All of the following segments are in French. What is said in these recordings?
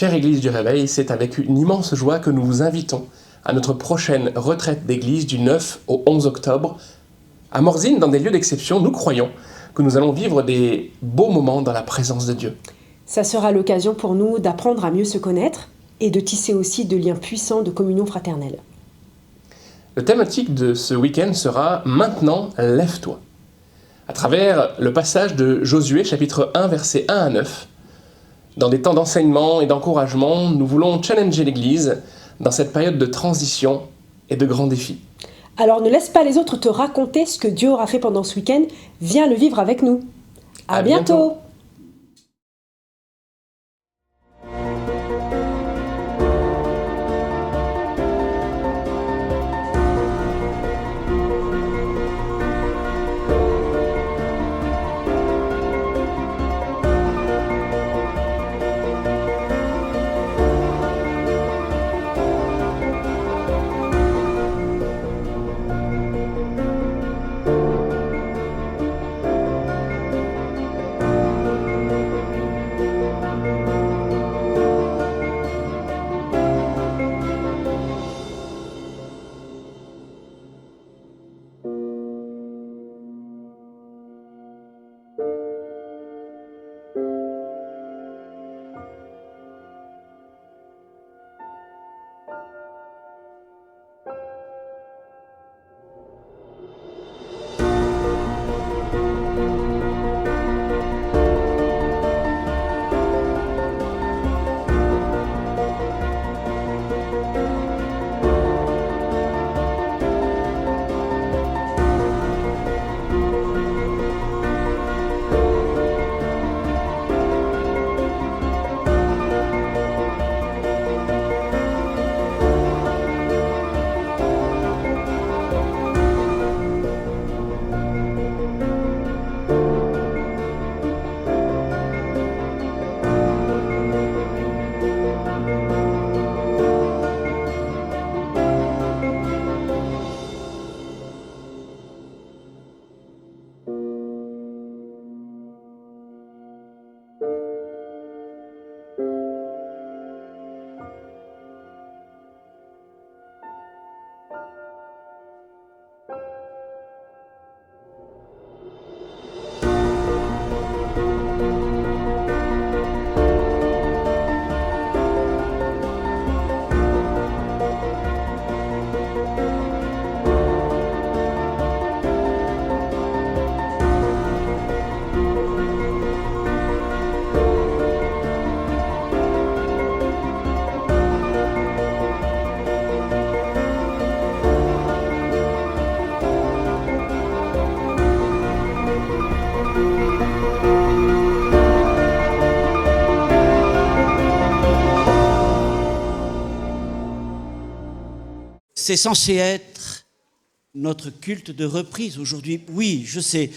Chère Église du Réveil, c'est avec une immense joie que nous vous invitons à notre prochaine retraite d'église du 9 au 11 octobre. À Morzine, dans des lieux d'exception, nous croyons que nous allons vivre des beaux moments dans la présence de Dieu. Ça sera l'occasion pour nous d'apprendre à mieux se connaître et de tisser aussi de liens puissants de communion fraternelle. Le thématique de ce week-end sera « Maintenant, lève-toi ». À travers le passage de Josué, chapitre 1, versets 1 à 9, dans des temps d'enseignement et d'encouragement, nous voulons challenger l'Église dans cette période de transition et de grands défis. Alors ne laisse pas les autres te raconter ce que Dieu aura fait pendant ce week-end, viens le vivre avec nous. À bientôt. C'est censé être notre culte de reprise aujourd'hui. Oui, je sais,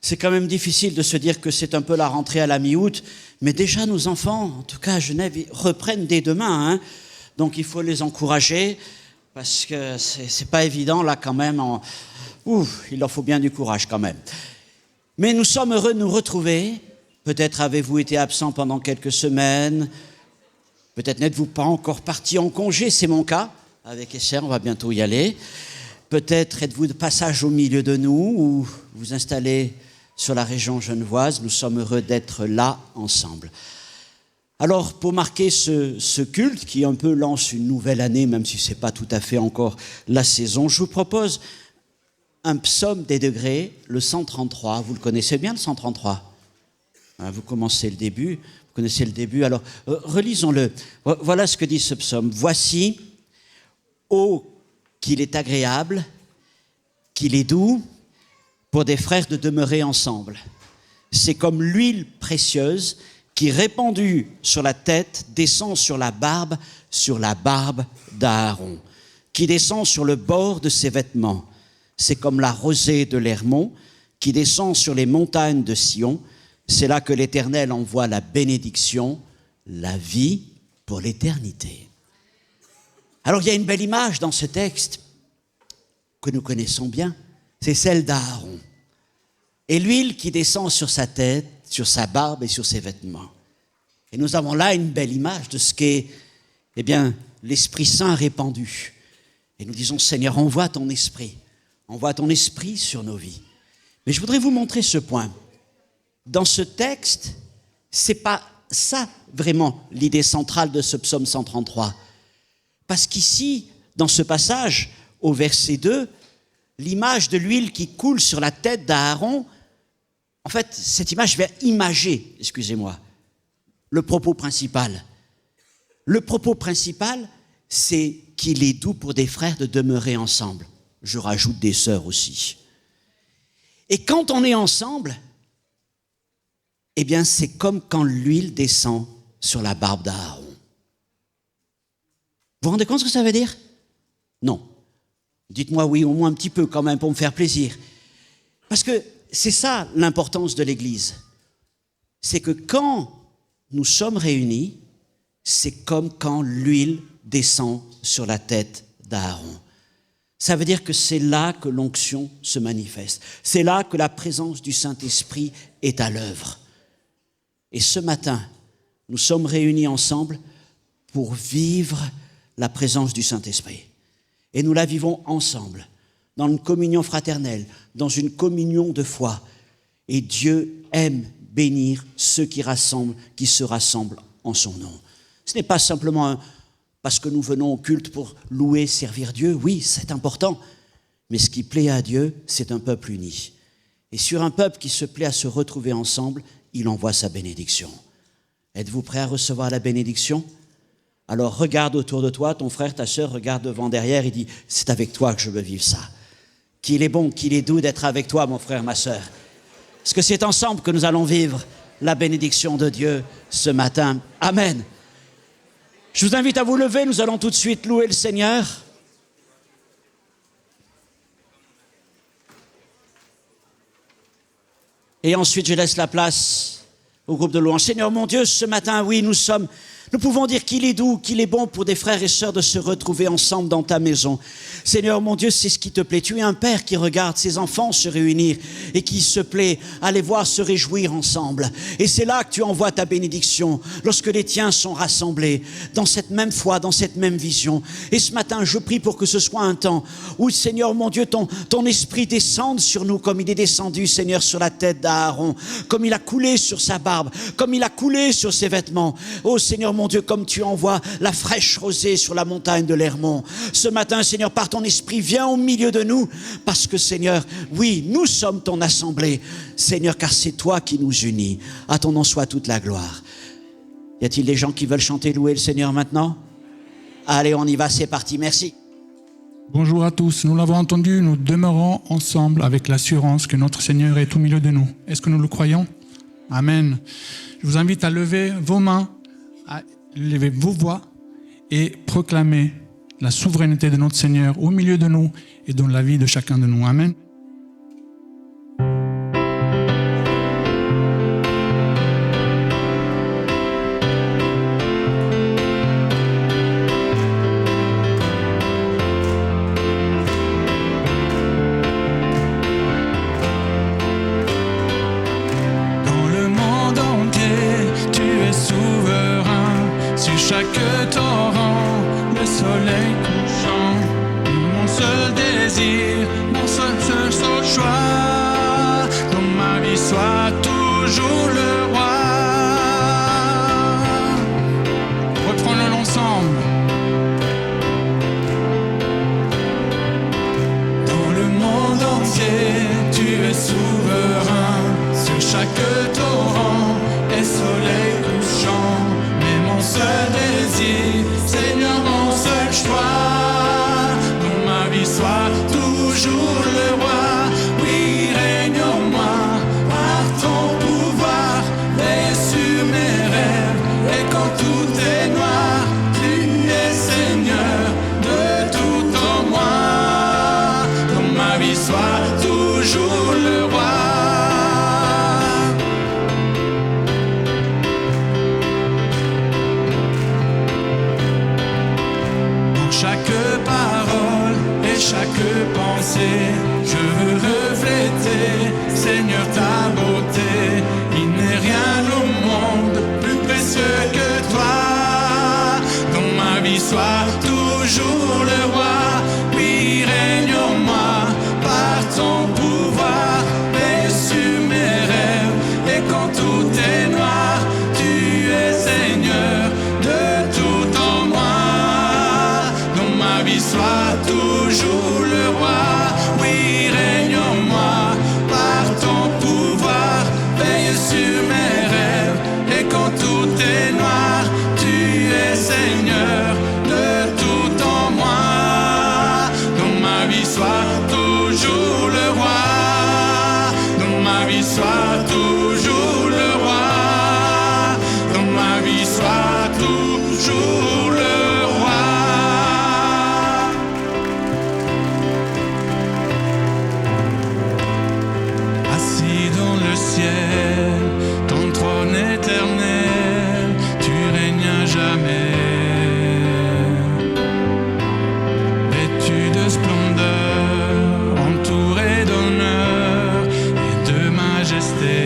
c'est quand même difficile de se dire que c'est un peu la rentrée à la mi-août, mais déjà nos enfants, en tout cas à Genève, reprennent dès demain. Hein. Donc il faut les encourager, parce que c'est pas évident là quand même. Il leur faut bien du courage quand même. Mais nous sommes heureux de nous retrouver. Peut-être avez-vous été absent pendant quelques semaines. Peut-être n'êtes-vous pas encore parti en congé, c'est mon cas. Avec Esser, on va bientôt y aller. Peut-être êtes-vous de passage au milieu de nous ou vous installez sur la région genevoise. Nous sommes heureux d'être là ensemble. Alors, pour marquer ce culte qui un peu lance une nouvelle année, même si ce n'est pas tout à fait encore la saison, je vous propose un psaume des degrés, le 133. Vous le connaissez bien, le 133 ? Vous commencez le début, vous connaissez le début. Alors, relisons-le. Voilà ce que dit ce psaume. « Voici, ô qu'il est agréable, qu'il est doux, pour des frères de demeurer ensemble. C'est comme l'huile précieuse qui, répandue sur la tête, descend sur la barbe d'Aaron, qui descend sur le bord de ses vêtements. C'est comme la rosée de l'Hermon qui descend sur les montagnes de Sion. C'est là que l'Éternel envoie la bénédiction, la vie pour l'éternité. » Alors, il y a une belle image dans ce texte que nous connaissons bien, c'est celle d'Aaron. Et l'huile qui descend sur sa tête, sur sa barbe et sur ses vêtements. Et nous avons là une belle image de ce qu'est, eh bien, l'Esprit Saint répandu. Et nous disons, Seigneur, envoie ton esprit sur nos vies. Mais je voudrais vous montrer ce point. Dans ce texte, c'est pas ça vraiment l'idée centrale de ce psaume 133. Parce qu'ici, dans ce passage, au verset 2, l'image de l'huile qui coule sur la tête d'Aaron, en fait, cette image vient imager, le propos principal. Le propos principal, c'est qu'il est doux pour des frères de demeurer ensemble. Je rajoute des sœurs aussi. Et quand on est ensemble, eh bien, c'est comme quand l'huile descend sur la barbe d'Aaron. Vous vous rendez compte ce que ça veut dire? Non. Dites-moi oui, au moins un petit peu quand même pour me faire plaisir. Parce que c'est ça l'importance de l'Église. C'est que quand nous sommes réunis, c'est comme quand l'huile descend sur la tête d'Aaron. Ça veut dire que c'est là que l'onction se manifeste. C'est là que la présence du Saint-Esprit est à l'œuvre. Et ce matin, nous sommes réunis ensemble pour vivre la présence du Saint-Esprit. Et nous la vivons ensemble, dans une communion fraternelle, dans une communion de foi. Et Dieu aime bénir ceux qui se rassemblent en son nom. Ce n'est pas simplement parce que nous venons au culte pour louer, servir Dieu. Oui, c'est important. Mais ce qui plaît à Dieu, c'est un peuple uni. Et sur un peuple qui se plaît à se retrouver ensemble, il envoie sa bénédiction. Êtes-vous prêts à recevoir la bénédiction? Alors regarde autour de toi, ton frère, ta sœur, regarde devant, derrière, il dit, c'est avec toi que je veux vivre ça. Qu'il est bon, qu'il est doux d'être avec toi, mon frère, ma sœur. Parce que c'est ensemble que nous allons vivre la bénédiction de Dieu ce matin. Amen. Je vous invite à vous lever, nous allons tout de suite louer le Seigneur. Et ensuite, je laisse la place au groupe de louanges. Seigneur mon Dieu, ce matin, oui, nous pouvons dire qu'il est doux, qu'il est bon pour des frères et sœurs de se retrouver ensemble dans ta maison. Seigneur mon Dieu, c'est ce qui te plaît. Tu es un père qui regarde ses enfants se réunir et qui se plaît à les voir se réjouir ensemble. Et c'est là que tu envoies ta bénédiction, lorsque les tiens sont rassemblés dans cette même foi, dans cette même vision. Et ce matin, je prie pour que ce soit un temps où, Seigneur mon Dieu, ton esprit descende sur nous comme il est descendu, Seigneur, sur la tête d'Aaron, comme il a coulé sur sa barbe, comme il a coulé sur ses vêtements. Oh Seigneur mon Dieu, comme tu envoies la fraîche rosée sur la montagne de l'Hermon. Ce matin, Seigneur, par ton esprit, viens au milieu de nous, parce que, Seigneur, oui, nous sommes ton assemblée, Seigneur, car c'est toi qui nous unis. À ton nom soit toute la gloire. Y a-t-il des gens qui veulent chanter, louer le Seigneur maintenant? Allez, on y va, c'est parti, merci. Bonjour à tous, nous l'avons entendu, nous demeurons ensemble avec l'assurance que notre Seigneur est au milieu de nous. Est-ce que nous le croyons? Amen. Je vous invite à lever vos mains, à lever vos voix et proclamer la souveraineté de notre Seigneur au milieu de nous et dans la vie de chacun de nous. Amen. Chaque torrent, le soleil couchant, mon seul désir, mon seul choix, dans ma vie soit toujours le roi. Reprenons-le ensemble. Dans le monde entier, tu es souverain, sur chaque torrent et soleil couchant. Mon seul désir, Seigneur, mon seul choix, dans ma vie soit toujours le roi. Oui, règne en moi, par ton pouvoir, assis dans le ciel, ton trône éternel, tu règnes à jamais. Vêtu de splendeur, entouré d'honneur et de majesté,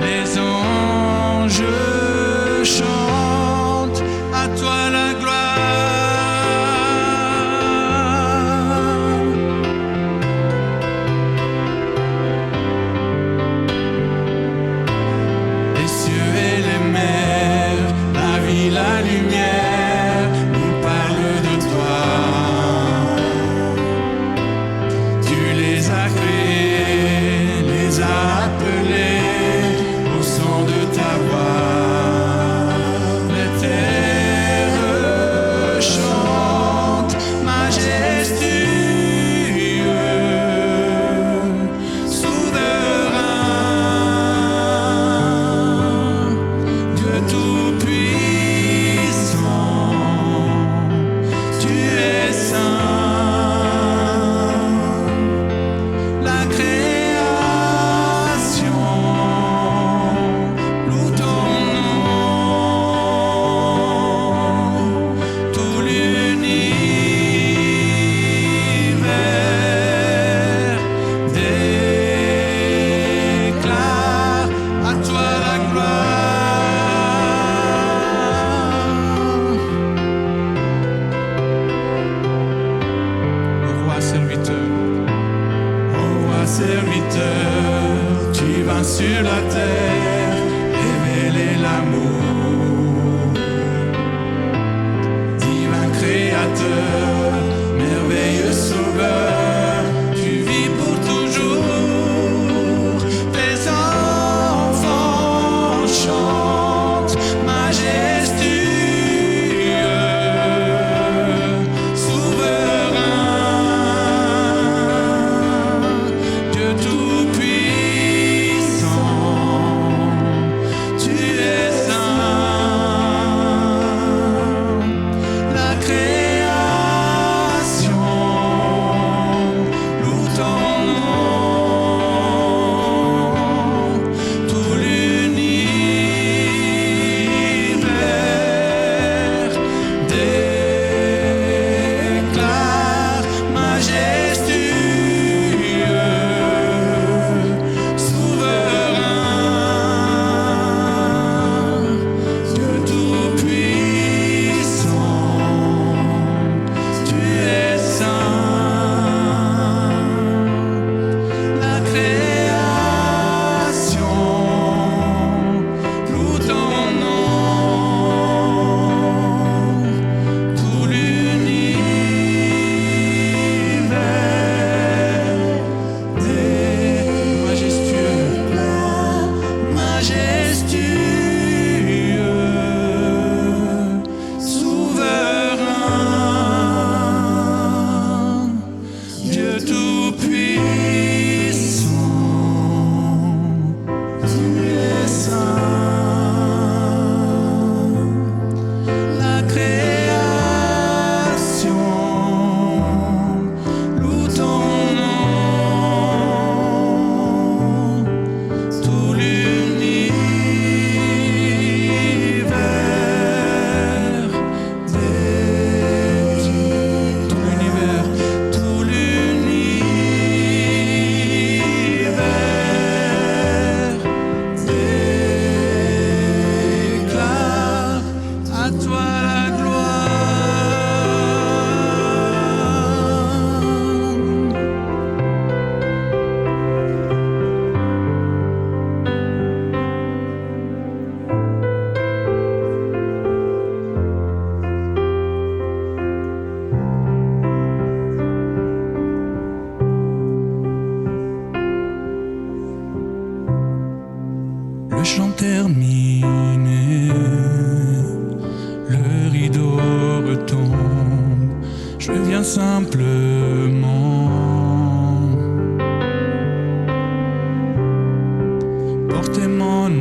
les anges chantent à toi la gloire. Les cieux et les mers, la vie, la lumière, nous parlent de toi. Tu les as créés, les as appelés au son de ta voix. Les terres chantent majestueux, souverain, Dieu tout-puissant, tu es saint. La création loue ton nom, tout l'univers déclare à toi la gloire. Au roi serviteur, tu vas sur la terre révéler l'amour. Divin créateur, merveilleux sauveur, tu vis pour toujours. Tes enfants chantent majestueux, souverain, Dieu tout-puissant, tu es saint. La création loue ton nom, tout l'univers déclare majestueux, souverain, Dieu tout-puissant, tu es saint. La création loue ton nom, tout l'univers majestueux, souverain, Dieu tout-puissant, tu es saint. La création loue ton nom, tout l'univers, tout l'univers déclare à toi la gloire. Le chant terminé, le rideau retombe, je viens simplement porter mon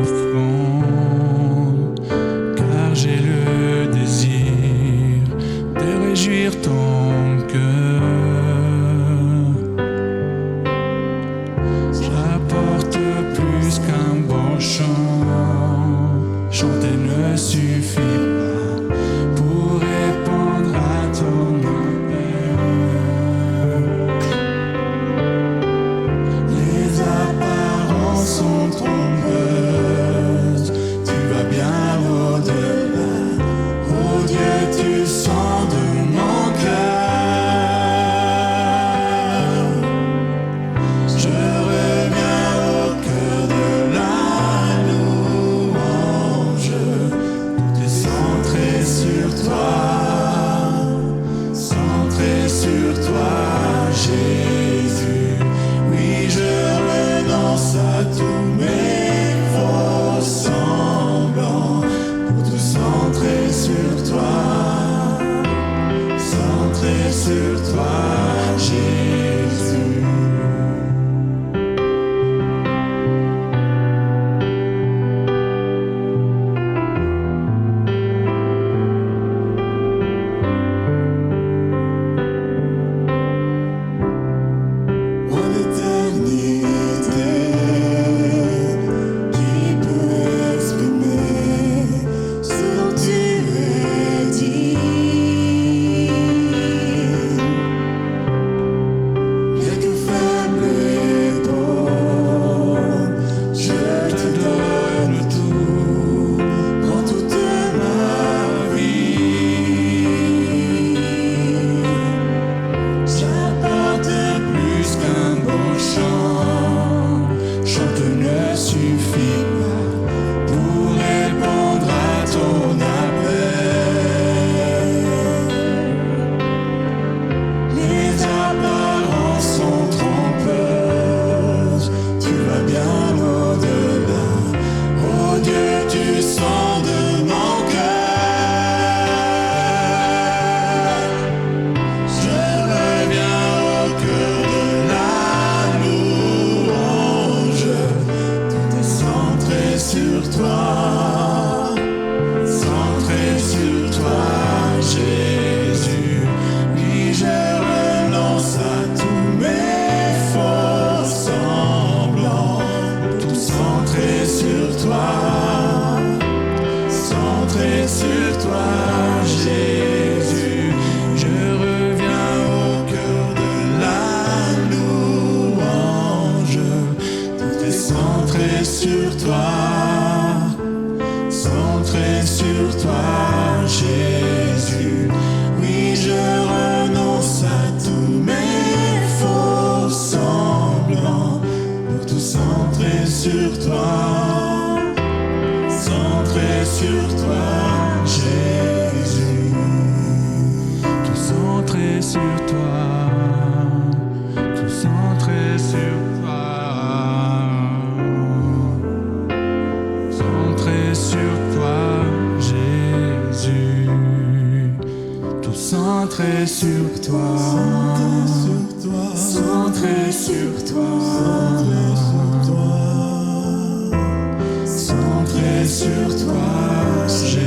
offrande, car j'ai le désir de réjouir ton cœur. sur toi, centré sur toi, Jésus. Oui, je renonce à tous mes faux semblants pour tout centrer sur toi, centré sur toi, Jésus. Tout centré sur toi, tout centré sur toi, centré sur toi, Jésus. Tout centré sur toi, centré sur toi, centré sur toi, Jésus.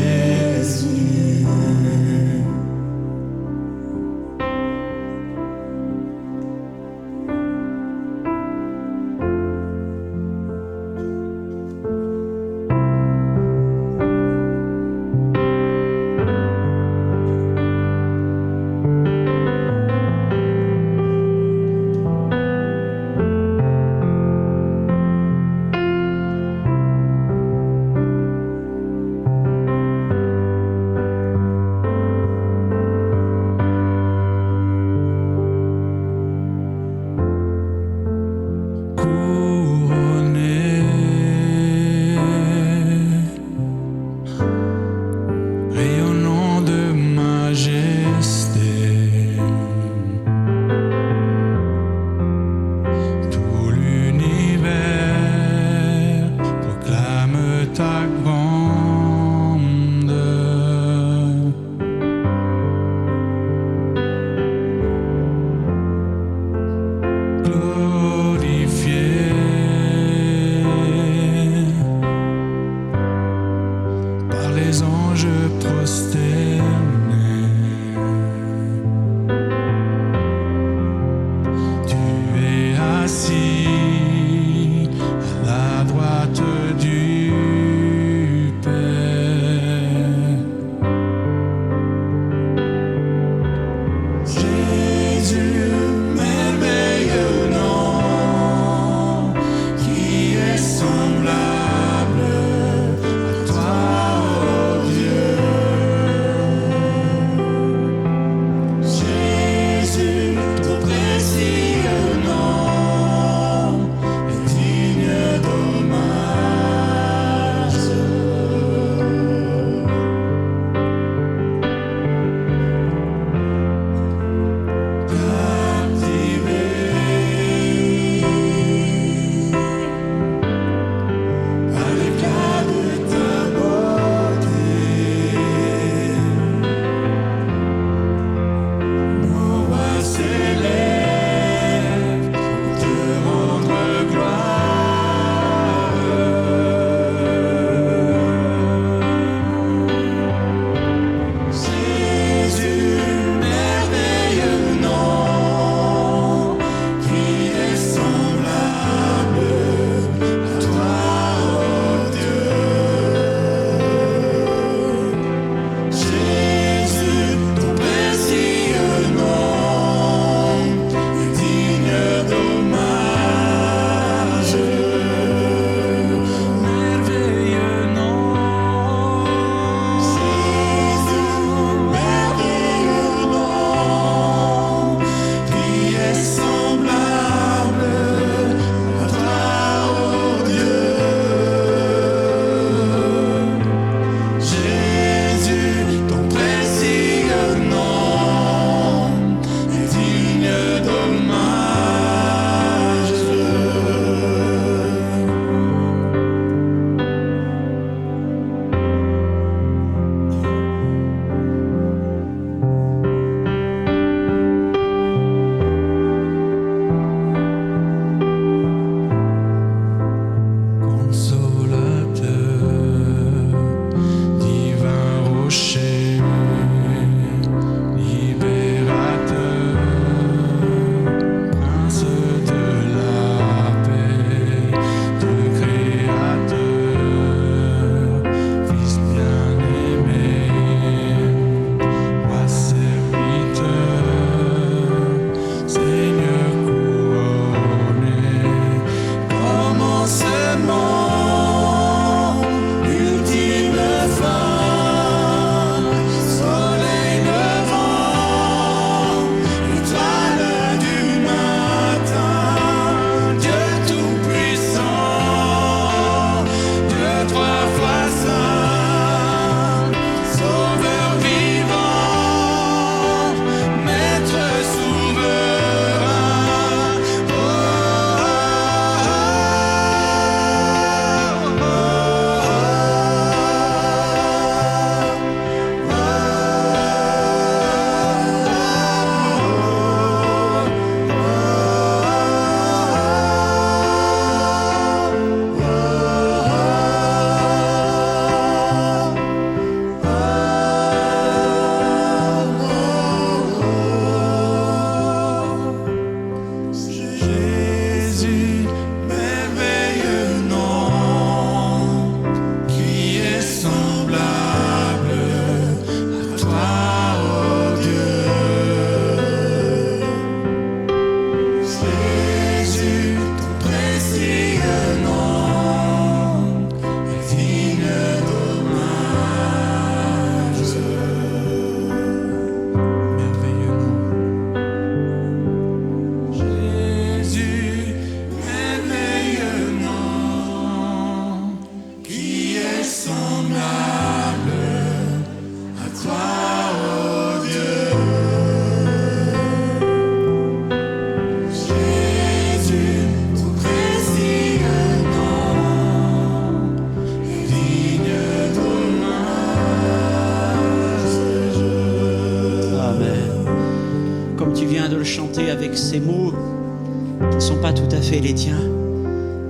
pas tout à fait les tiens,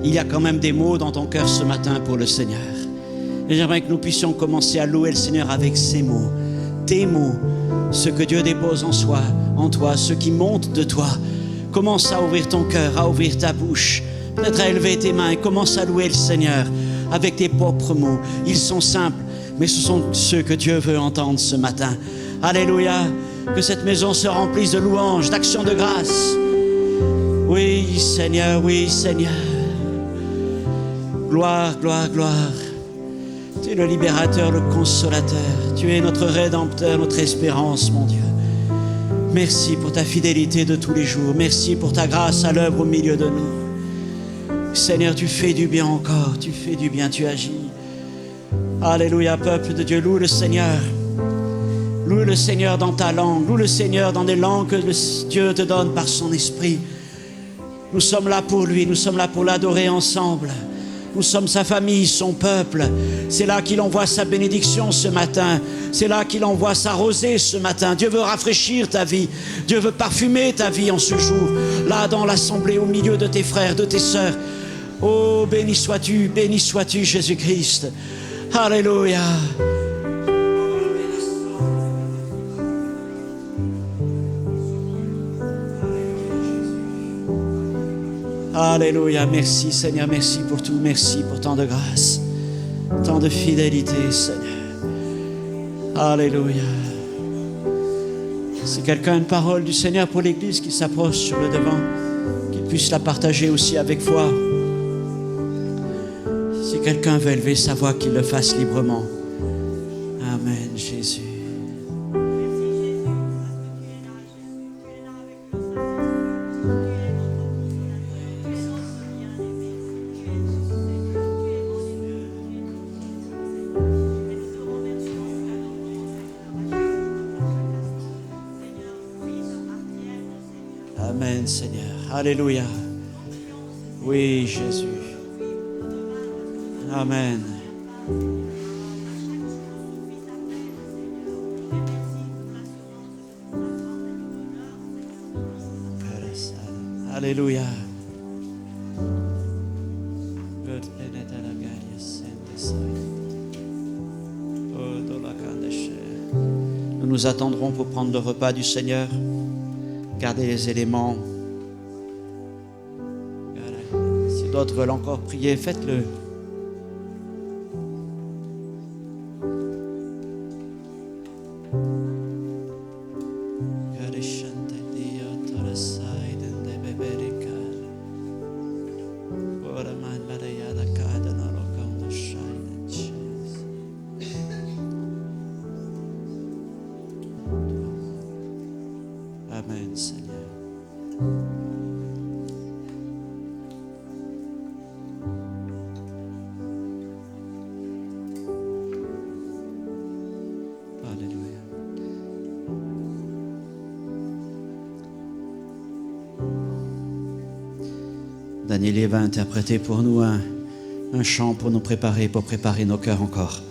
il y a quand même des mots dans ton cœur ce matin pour le Seigneur. Et j'aimerais que nous puissions commencer à louer le Seigneur avec ces mots, tes mots, ce que Dieu dépose en soi, en toi, ce qui monte de toi. Commence à ouvrir ton cœur, à ouvrir ta bouche, peut-être à élever tes mains et commence à louer le Seigneur avec tes propres mots. Ils sont simples, mais ce sont ceux que Dieu veut entendre ce matin. Alléluia, que cette maison se remplisse de louanges, d'actions de grâce. Oui, Seigneur, oui, Seigneur. Gloire, gloire, gloire. Tu es le libérateur, le consolateur. Tu es notre rédempteur, notre espérance, mon Dieu. Merci pour ta fidélité de tous les jours. Merci pour ta grâce à l'œuvre au milieu de nous. Seigneur, tu fais du bien encore. Tu fais du bien, tu agis. Alléluia, peuple de Dieu, loue le Seigneur. Loue le Seigneur dans ta langue. Loue le Seigneur dans des langues que Dieu te donne par son esprit. Nous sommes là pour lui. Nous sommes là pour l'adorer ensemble. Nous sommes sa famille, son peuple. C'est là qu'il envoie sa bénédiction ce matin. C'est là qu'il envoie sa rosée ce matin. Dieu veut rafraîchir ta vie. Dieu veut parfumer ta vie en ce jour. Là, dans l'assemblée, au milieu de tes frères, de tes sœurs. Oh, béni sois-tu, Jésus-Christ. Alléluia. Alléluia, merci Seigneur, merci pour tout, merci pour tant de grâce, tant de fidélité Seigneur. Alléluia. Si quelqu'un a une parole du Seigneur pour l'Église qui s'approche sur le devant, qu'il puisse la partager aussi avec foi. Si quelqu'un veut élever sa voix, qu'il le fasse librement. Amen, Jésus. Amen, Seigneur. Alléluia. Oui, Jésus. Amen. Alléluia. Nous nous attendrons pour prendre le repas du Seigneur. Gardez les éléments. Si d'autres veulent encore prier, faites-le. Amen, Seigneur. Alléluia. Daniel va interpréter pour nous un chant pour nous préparer, pour préparer nos cœurs encore.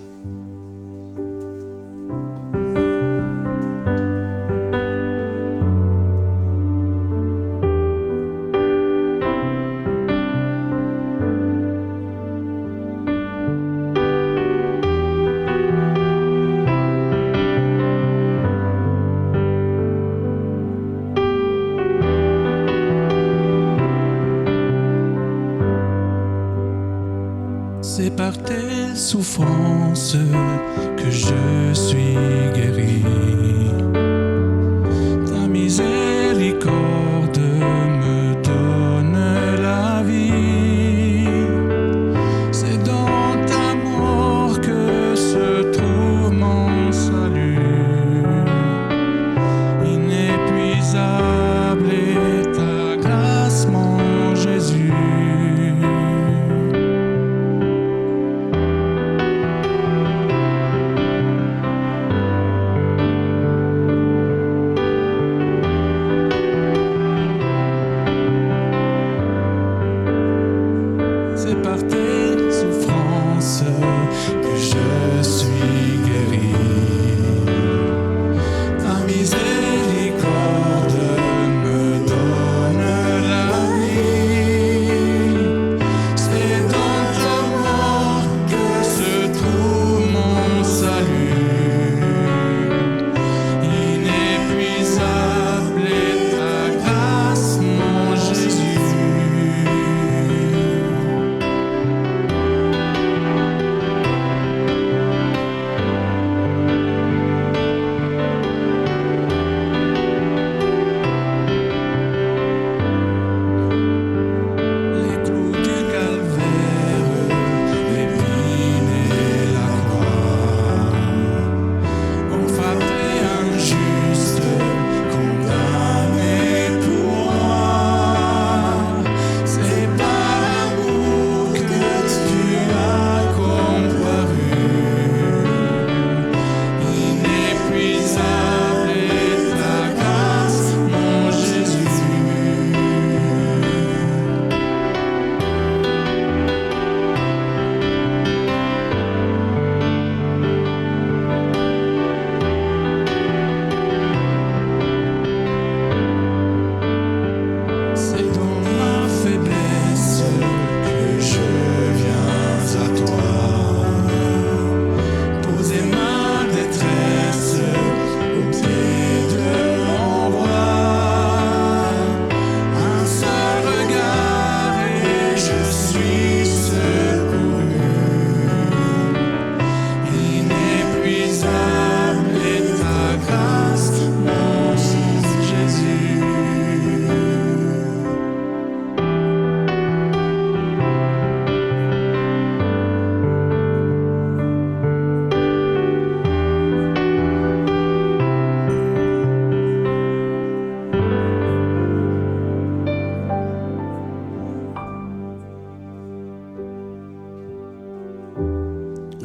C'est par tes souffrances que je suis guéri. Ta miséricorde me donne la vie. C'est dans ta mort que se trouve mon salut. Inépuisable est ta grâce, mon Jésus. C'est par tes souffrances que je suis guéri. Ta miséricorde me donne la vie.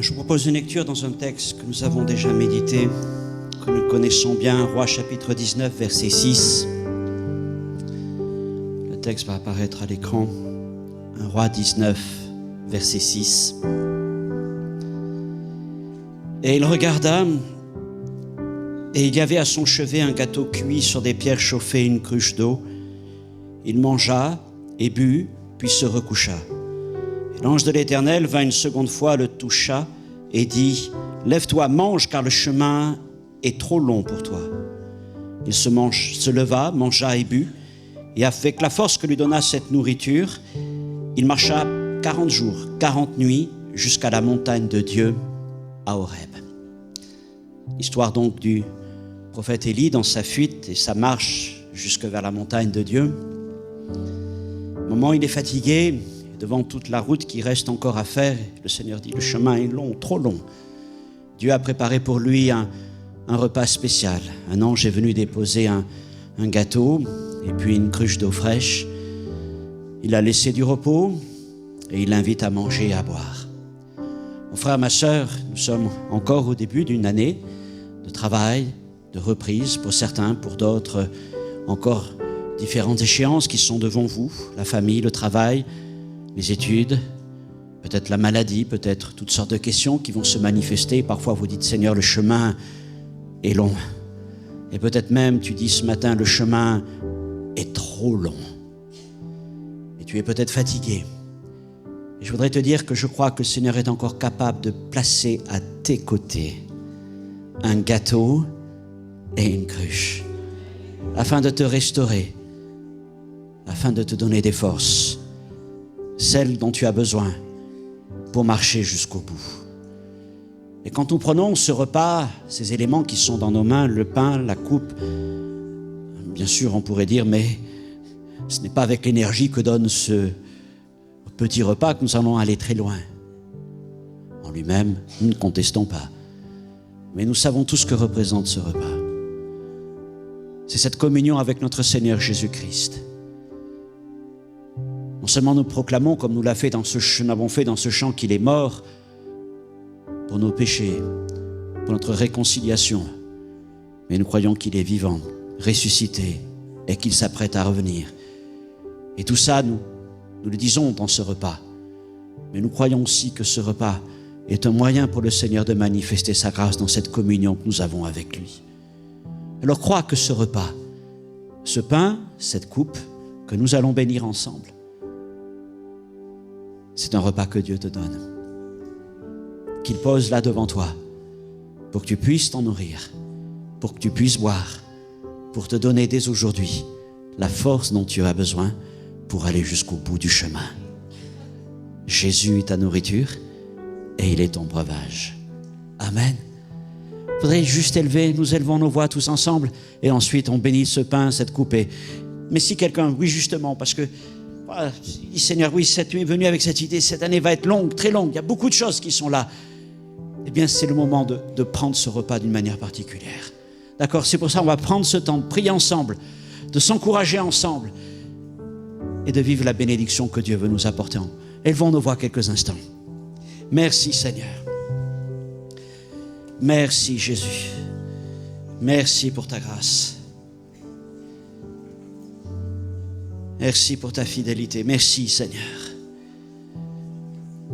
Je vous propose une lecture dans un texte que nous avons déjà médité, que nous connaissons bien, Rois chapitre 19, verset 6. Le texte va apparaître à l'écran. 1 Roi 19, verset 6. Et il regarda, et il y avait à son chevet un gâteau cuit sur des pierres chauffées et une cruche d'eau. Il mangea et but, puis se recoucha. Et l'ange de l'Éternel vint une seconde fois, le toucha et dit : Lève-toi, mange, car le chemin est trop long pour toi. Il se leva, mangea et but, et avec la force que lui donna cette nourriture, il marcha 40 jours, 40 nuits, jusqu'à la montagne de Dieu, à Horeb. Histoire donc du prophète Élie dans sa fuite et sa marche jusque vers la montagne de Dieu. Au moment où il est fatigué, devant toute la route qui reste encore à faire, le Seigneur dit : le chemin est long, trop long. Dieu a préparé pour lui un repas spécial. Un ange est venu déposer un gâteau et puis une cruche d'eau fraîche. Il a laissé du repos et il l'invite à manger et à boire. Mon frère, ma sœur, nous sommes encore au début d'une année de travail, de reprise pour certains, pour d'autres encore différentes échéances qui sont devant vous, la famille, le travail, les études, peut-être la maladie, peut-être toutes sortes de questions qui vont se manifester. Parfois vous dites : Seigneur, le chemin est long. Et peut-être même tu dis ce matin : le chemin est trop long. Et tu es peut-être fatigué. Et je voudrais te dire que je crois que le Seigneur est encore capable de placer à tes côtés un gâteau et une cruche, afin de te restaurer, afin de te donner des forces, celles dont tu as besoin pour marcher jusqu'au bout. Et quand nous prenons ce repas, ces éléments qui sont dans nos mains, le pain, la coupe, bien sûr on pourrait dire : mais ce n'est pas avec l'énergie que donne ce petit repas que nous allons aller très loin. En lui-même, nous ne contestons pas. Mais nous savons tous ce que représente ce repas. C'est cette communion avec notre Seigneur Jésus-Christ. Non seulement nous proclamons, comme nous l'avons fait dans ce chant, qu'il est mort pour nos péchés, pour notre réconciliation, mais nous croyons qu'il est vivant, ressuscité, et qu'il s'apprête à revenir. Et tout ça, nous le disons dans ce repas, mais nous croyons aussi que ce repas est un moyen pour le Seigneur de manifester sa grâce dans cette communion que nous avons avec lui. Alors crois que ce repas, ce pain, cette coupe que nous allons bénir ensemble, c'est un repas que Dieu te donne, qu'il pose là devant toi, pour que tu puisses t'en nourrir, pour que tu puisses boire, pour te donner dès aujourd'hui la force dont tu as besoin pour aller jusqu'au bout du chemin. Jésus est ta nourriture et il est ton breuvage. Amen. Il faudrait juste nous élevons nos voix tous ensemble et ensuite on bénit ce pain, cette coupe. Mais si quelqu'un, oui justement, parce que dit Seigneur, oui, tu es venu avec cette idée, cette année va être longue, très longue, il y a beaucoup de choses qui sont là. Eh bien c'est le moment de prendre ce repas d'une manière particulière. D'accord, c'est pour ça qu'on va prendre ce temps de prier ensemble, de s'encourager ensemble et de vivre la bénédiction que Dieu veut nous apporter. Élevons nos voix quelques instants. Merci Seigneur. Merci Jésus. Merci pour ta grâce. Merci pour ta fidélité. Merci Seigneur.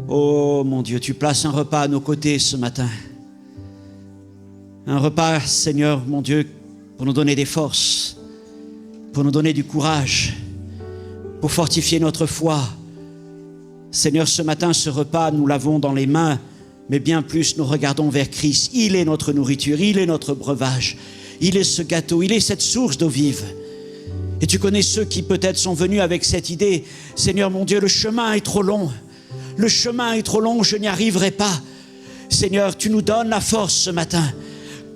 Oh mon Dieu, tu places un repas à nos côtés ce matin. Un repas, Seigneur, mon Dieu, pour nous donner des forces, pour nous donner du courage, pour fortifier notre foi. Seigneur, ce matin, ce repas, nous l'avons dans les mains, mais bien plus, nous regardons vers Christ. Il est notre nourriture, il est notre breuvage, il est ce gâteau, il est cette source d'eau vive. Et tu connais ceux qui peut-être sont venus avec cette idée, Seigneur mon Dieu, le chemin est trop long. Le chemin est trop long, je n'y arriverai pas. Seigneur, tu nous donnes la force ce matin.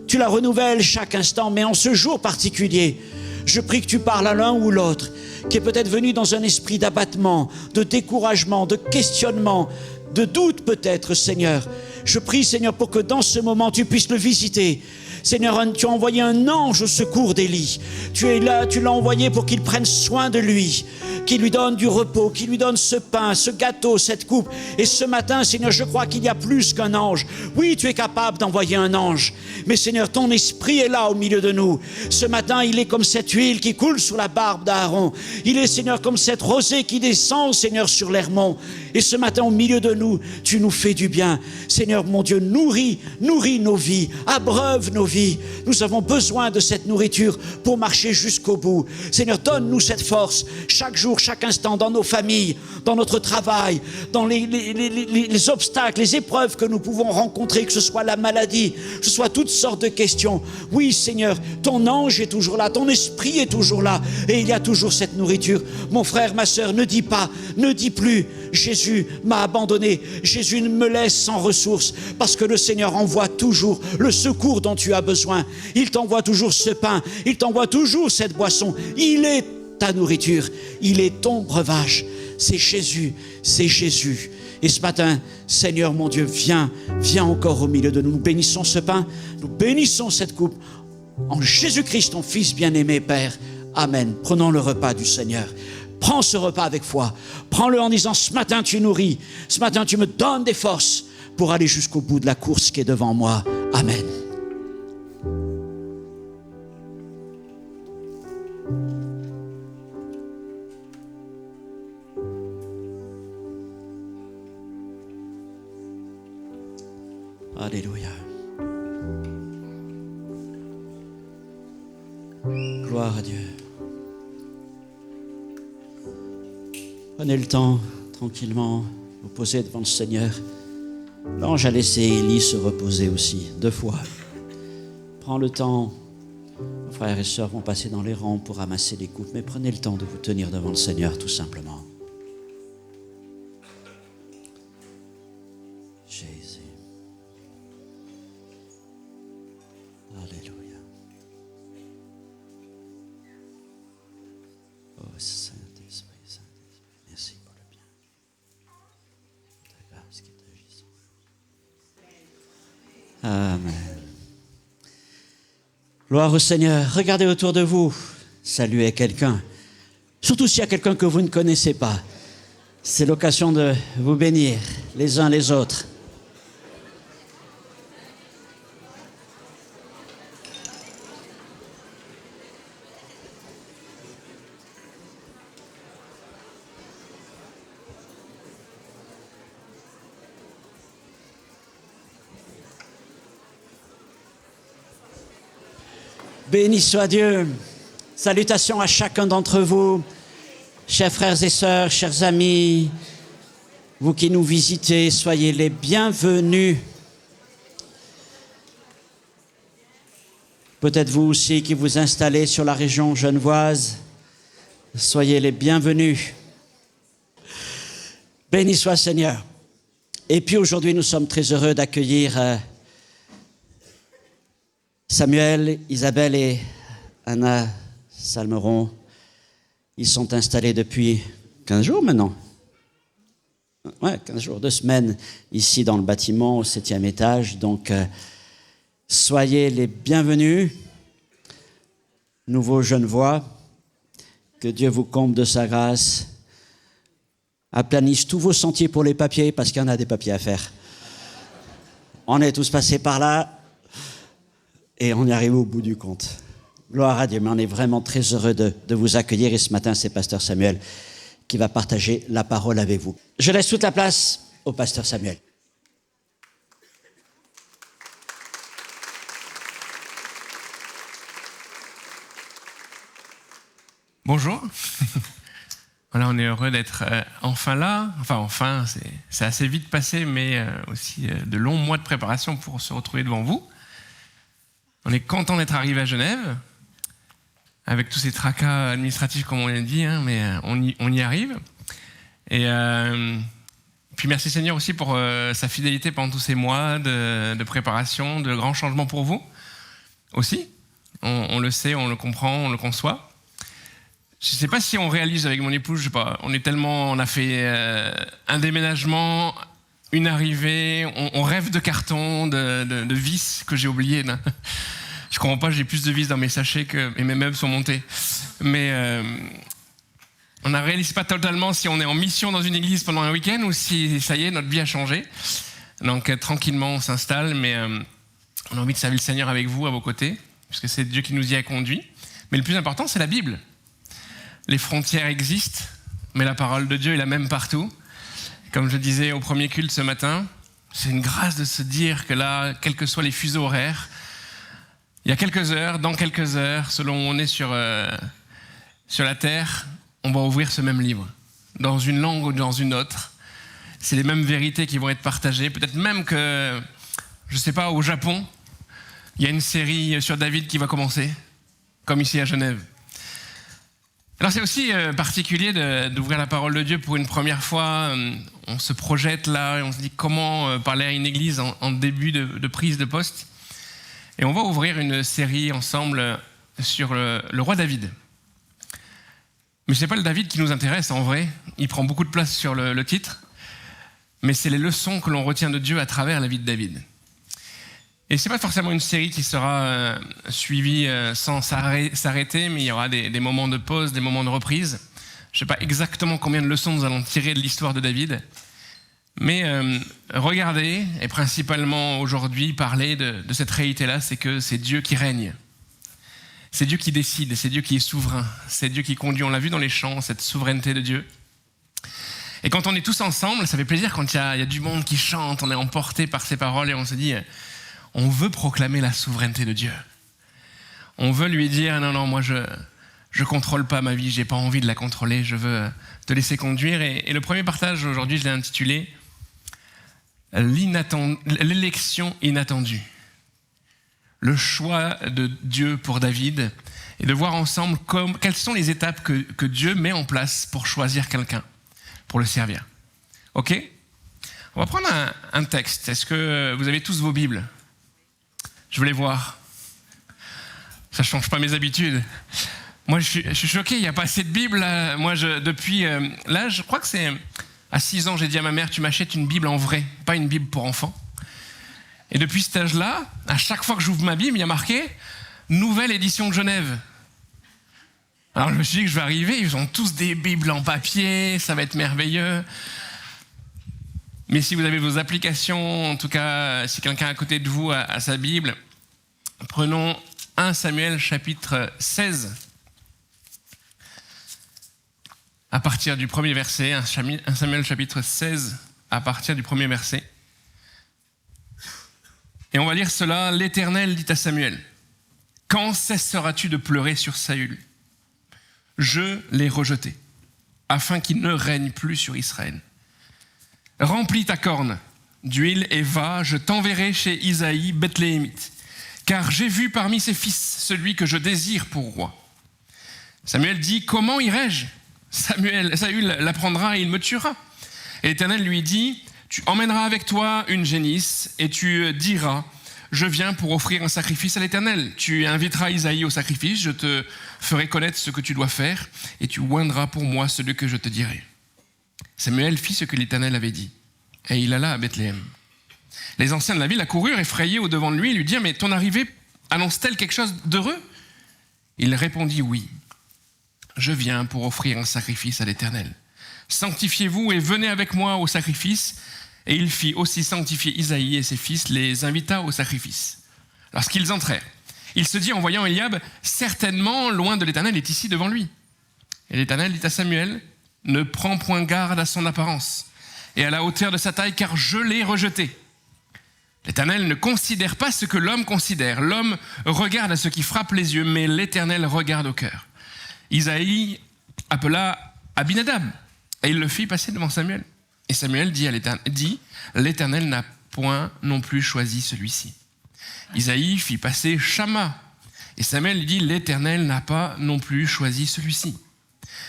Tu la renouvelles chaque instant, mais en ce jour particulier, je prie que tu parles à l'un ou l'autre, qui est peut-être venu dans un esprit d'abattement, de découragement, de questionnement, de doute peut-être, Seigneur. Je prie, Seigneur, pour que dans ce moment, tu puisses le visiter. Seigneur, tu as envoyé un ange au secours d'Élie. Tu es là, tu l'as envoyé pour qu'il prenne soin de lui, qu'il lui donne du repos, qu'il lui donne ce pain, ce gâteau, cette coupe. Et ce matin, Seigneur, je crois qu'il y a plus qu'un ange. Oui, tu es capable d'envoyer un ange. Mais Seigneur, ton esprit est là au milieu de nous. Ce matin, il est comme cette huile qui coule sur la barbe d'Aaron. Il est, Seigneur, comme cette rosée qui descend, Seigneur, sur l'Hermon. Et ce matin, au milieu de nous, tu nous fais du bien. Seigneur, mon Dieu, nourris nos vies, abreuve nos vies. Nous avons besoin de cette nourriture pour marcher jusqu'au bout. Seigneur, donne-nous cette force chaque jour, chaque instant, dans nos familles, dans notre travail, dans les obstacles, les épreuves que nous pouvons rencontrer, que ce soit la maladie, que ce soit toutes sortes de questions. Oui, Seigneur, ton ange est toujours là, ton esprit est toujours là, et il y a toujours cette nourriture. Mon frère, ma sœur, ne dis pas, ne dis plus, Jésus m'a abandonné, Jésus me laisse sans ressources, parce que le Seigneur envoie toujours le secours dont tu as besoin. Il t'envoie toujours ce pain, il t'envoie toujours cette boisson. Il est ta nourriture, il est ton breuvage. C'est Jésus, c'est Jésus. Et ce matin, Seigneur mon Dieu, viens encore au milieu de nous. Nous bénissons ce pain, nous bénissons cette coupe. En Jésus-Christ, ton Fils bien-aimé, Père. Amen. Prenons le repas du Seigneur. Prends ce repas avec foi. Prends-le en disant, ce matin tu nourris, ce matin tu me donnes des forces pour aller jusqu'au bout de la course qui est devant moi. Amen. Alléluia. Gloire à Dieu. Prenez le temps, tranquillement, vous posez devant le Seigneur. L'ange a laissé Élie se reposer aussi, 2 fois. Prends le temps. Vos frères et sœurs vont passer dans les rangs pour ramasser les coupes, mais prenez le temps de vous tenir devant le Seigneur, tout simplement. Jésus. Alléluia. Oh Saint-Esprit, Saint-Esprit, merci pour le bien. Ta grâce qui est agissante. Amen. Gloire au Seigneur. Regardez autour de vous. Saluez quelqu'un. Surtout s'il y a quelqu'un que vous ne connaissez pas. C'est l'occasion de vous bénir les uns les autres. Béni soit Dieu. Salutations à chacun d'entre vous, chers frères et sœurs, chers amis, vous qui nous visitez, soyez les bienvenus. Peut-être vous aussi qui vous installez sur la région genevoise, soyez les bienvenus. Béni soit Seigneur. Et puis aujourd'hui, nous sommes très heureux d'accueillir Samuel, Isabelle et Anna Salmeron. Ils sont installés depuis 15 jours maintenant. Ouais, 15 jours, 2 semaines ici dans le bâtiment au 7e étage. Donc, soyez les bienvenus, nouveaux Genevois. Que Dieu vous comble de sa grâce. Aplanisse tous vos sentiers pour les papiers, parce qu'il y en a des papiers à faire. On est tous passés par là. Et on y arrive au bout du compte. Gloire à Dieu, mais on est vraiment très heureux de vous accueillir. Et ce matin, c'est Pasteur Samuel qui va partager la parole avec vous. Je laisse toute la place au Pasteur Samuel. Bonjour. Voilà, on est heureux d'être enfin là. Enfin, c'est assez vite passé, mais aussi de longs mois de préparation pour se retrouver devant vous. On est content d'être arrivé à Genève, avec tous ces tracas administratifs, comme on l'a dit, hein, mais on y arrive. Et puis merci Seigneur aussi pour sa fidélité pendant tous ces mois de préparation, de grands changements pour vous aussi. On le sait, on le comprend, on le conçoit. Je ne sais pas si on réalise avec mon épouse, je sais pas, on a fait un déménagement, une arrivée, on rêve de cartons, de vis que j'ai oublié Je comprends pas, j'ai plus de vis dans mes sachets et mes meubles sont montés. Mais on ne réalise pas totalement si on est en mission dans une église pendant un week-end ou si, ça y est, notre vie a changé. Donc tranquillement, on s'installe, mais on a envie de servir le Seigneur avec vous, à vos côtés, puisque c'est Dieu qui nous y a conduits. Mais le plus important, c'est la Bible. Les frontières existent, mais la parole de Dieu est la même partout. Comme je disais au premier culte ce matin, c'est une grâce de se dire que là, quels que soient les fuseaux horaires, il y a quelques heures, dans quelques heures, selon où on est sur la terre, on va ouvrir ce même livre, dans une langue ou dans une autre. C'est les mêmes vérités qui vont être partagées. Peut-être même que, je ne sais pas, au Japon, il y a une série sur David qui va commencer, comme ici à Genève. Alors c'est aussi particulier d'ouvrir la parole de Dieu pour une première fois. On se projette là et on se dit comment parler à une église en début de prise de poste. Et on va ouvrir une série ensemble sur le roi David. Mais ce n'est pas le David qui nous intéresse en vrai. Il prend beaucoup de place sur le titre. Mais c'est les leçons que l'on retient de Dieu à travers la vie de David. Et ce n'est pas forcément une série qui sera suivie sans s'arrêter, mais il y aura des moments de pause, des moments de reprise. Je ne sais pas exactement combien de leçons nous allons tirer de l'histoire de David. Mais regardez, et principalement aujourd'hui, parler de cette réalité-là, c'est que c'est Dieu qui règne. C'est Dieu qui décide, c'est Dieu qui est souverain, c'est Dieu qui conduit. On l'a vu dans les chants, cette souveraineté de Dieu. Et quand on est tous ensemble, ça fait plaisir quand il y a du monde qui chante, on est emporté par ces paroles et on se dit, on veut proclamer la souveraineté de Dieu. On veut lui dire, non, moi je contrôle pas ma vie, j'ai pas envie de la contrôler, je veux te laisser conduire. Et le premier partage aujourd'hui, je l'ai intitulé l'élection inattendue. Le choix de Dieu pour David et de voir ensemble quelles sont les étapes que Dieu met en place pour choisir quelqu'un, pour le servir. Ok ? On va prendre un texte. Est-ce que vous avez tous vos Bibles ? Je voulais voir. Ça ne change pas mes habitudes. Moi, je suis choqué, il n'y a pas assez de Bible. Moi, depuis là, je crois que c'est à 6 ans, j'ai dit à ma mère, tu m'achètes une Bible en vrai, pas une Bible pour enfants. Et depuis cet âge-là, à chaque fois que j'ouvre ma Bible, il y a marqué « Nouvelle édition de Genève ». Alors je me suis dit que je vais arriver, ils ont tous des Bibles en papier, ça va être merveilleux. Mais si vous avez vos applications, en tout cas, si quelqu'un à côté de vous a sa Bible, prenons 1 Samuel chapitre 16, à partir du premier verset, 1 Samuel chapitre 16, à partir du premier verset. Et on va lire cela. L'Éternel dit à Samuel, « Quand cesseras-tu de pleurer sur Saül ? Je l'ai rejeté, afin qu'il ne règne plus sur Israël. Remplis ta corne d'huile et va, je t'enverrai chez Isaïe, Bethléemite, car j'ai vu parmi ses fils celui que je désire pour roi. » Samuel dit, « Comment irai-je ? Saül l'apprendra et il me tuera. » Et l'Éternel lui dit, « Tu emmèneras avec toi une génisse et tu diras, je viens pour offrir un sacrifice à l'Éternel. Tu inviteras Isaïe au sacrifice, je te ferai connaître ce que tu dois faire et tu oindras pour moi celui que je te dirai. » Samuel fit ce que l'Éternel avait dit et il alla à Bethléem. Les anciens de la ville accoururent effrayés au-devant de lui et lui dirent, « Mais ton arrivée annonce-t-elle quelque chose d'heureux ?» Il répondit, « Oui, je viens pour offrir un sacrifice à l'Éternel. Sanctifiez-vous et venez avec moi au sacrifice. » Et il fit aussi sanctifier Isaïe et ses fils, les invita au sacrifice. Lorsqu'ils entrèrent, il se dit en voyant Eliab, « Certainement, loin de l'Éternel est ici devant lui. » Et l'Éternel dit à Samuel, « Ne prends point garde à son apparence et à la hauteur de sa taille, car je l'ai rejeté. » L'Éternel ne considère pas ce que l'homme considère. L'homme regarde à ce qui frappe les yeux, mais l'Éternel regarde au cœur. Isaïe appela Abinadab, et il le fit passer devant Samuel. Et Samuel dit, l'Éternel n'a point non plus choisi celui-ci. Isaïe fit passer Shama. Et Samuel dit, l'Éternel n'a pas non plus choisi celui-ci.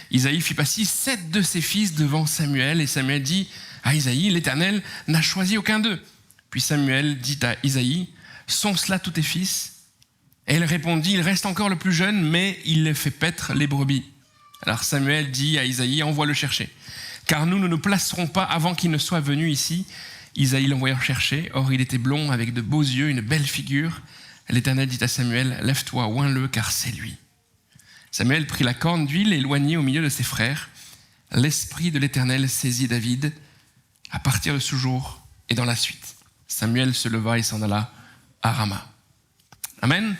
Isaïe fit passer 7 de ses fils devant Samuel. Et Samuel dit à Isaïe, l'Éternel n'a choisi aucun d'eux. Puis Samuel dit à Isaïe, sont cela tous tes fils ? Et il répondit, il reste encore le plus jeune, mais il fait paître les brebis. Alors Samuel dit à Isaïe, envoie-le chercher. Car nous ne nous placerons pas avant qu'il ne soit venu ici. Isaïe l'envoya chercher. Or, il était blond, avec de beaux yeux, une belle figure. l'Éternel dit à Samuel, « Lève-toi, oins-le, car c'est lui. » Samuel prit la corne d'huile et éloignée au milieu de ses frères. L'Esprit de l'Éternel saisit David à partir de ce jour et dans la suite. Samuel se leva et s'en alla à Rama. Amen.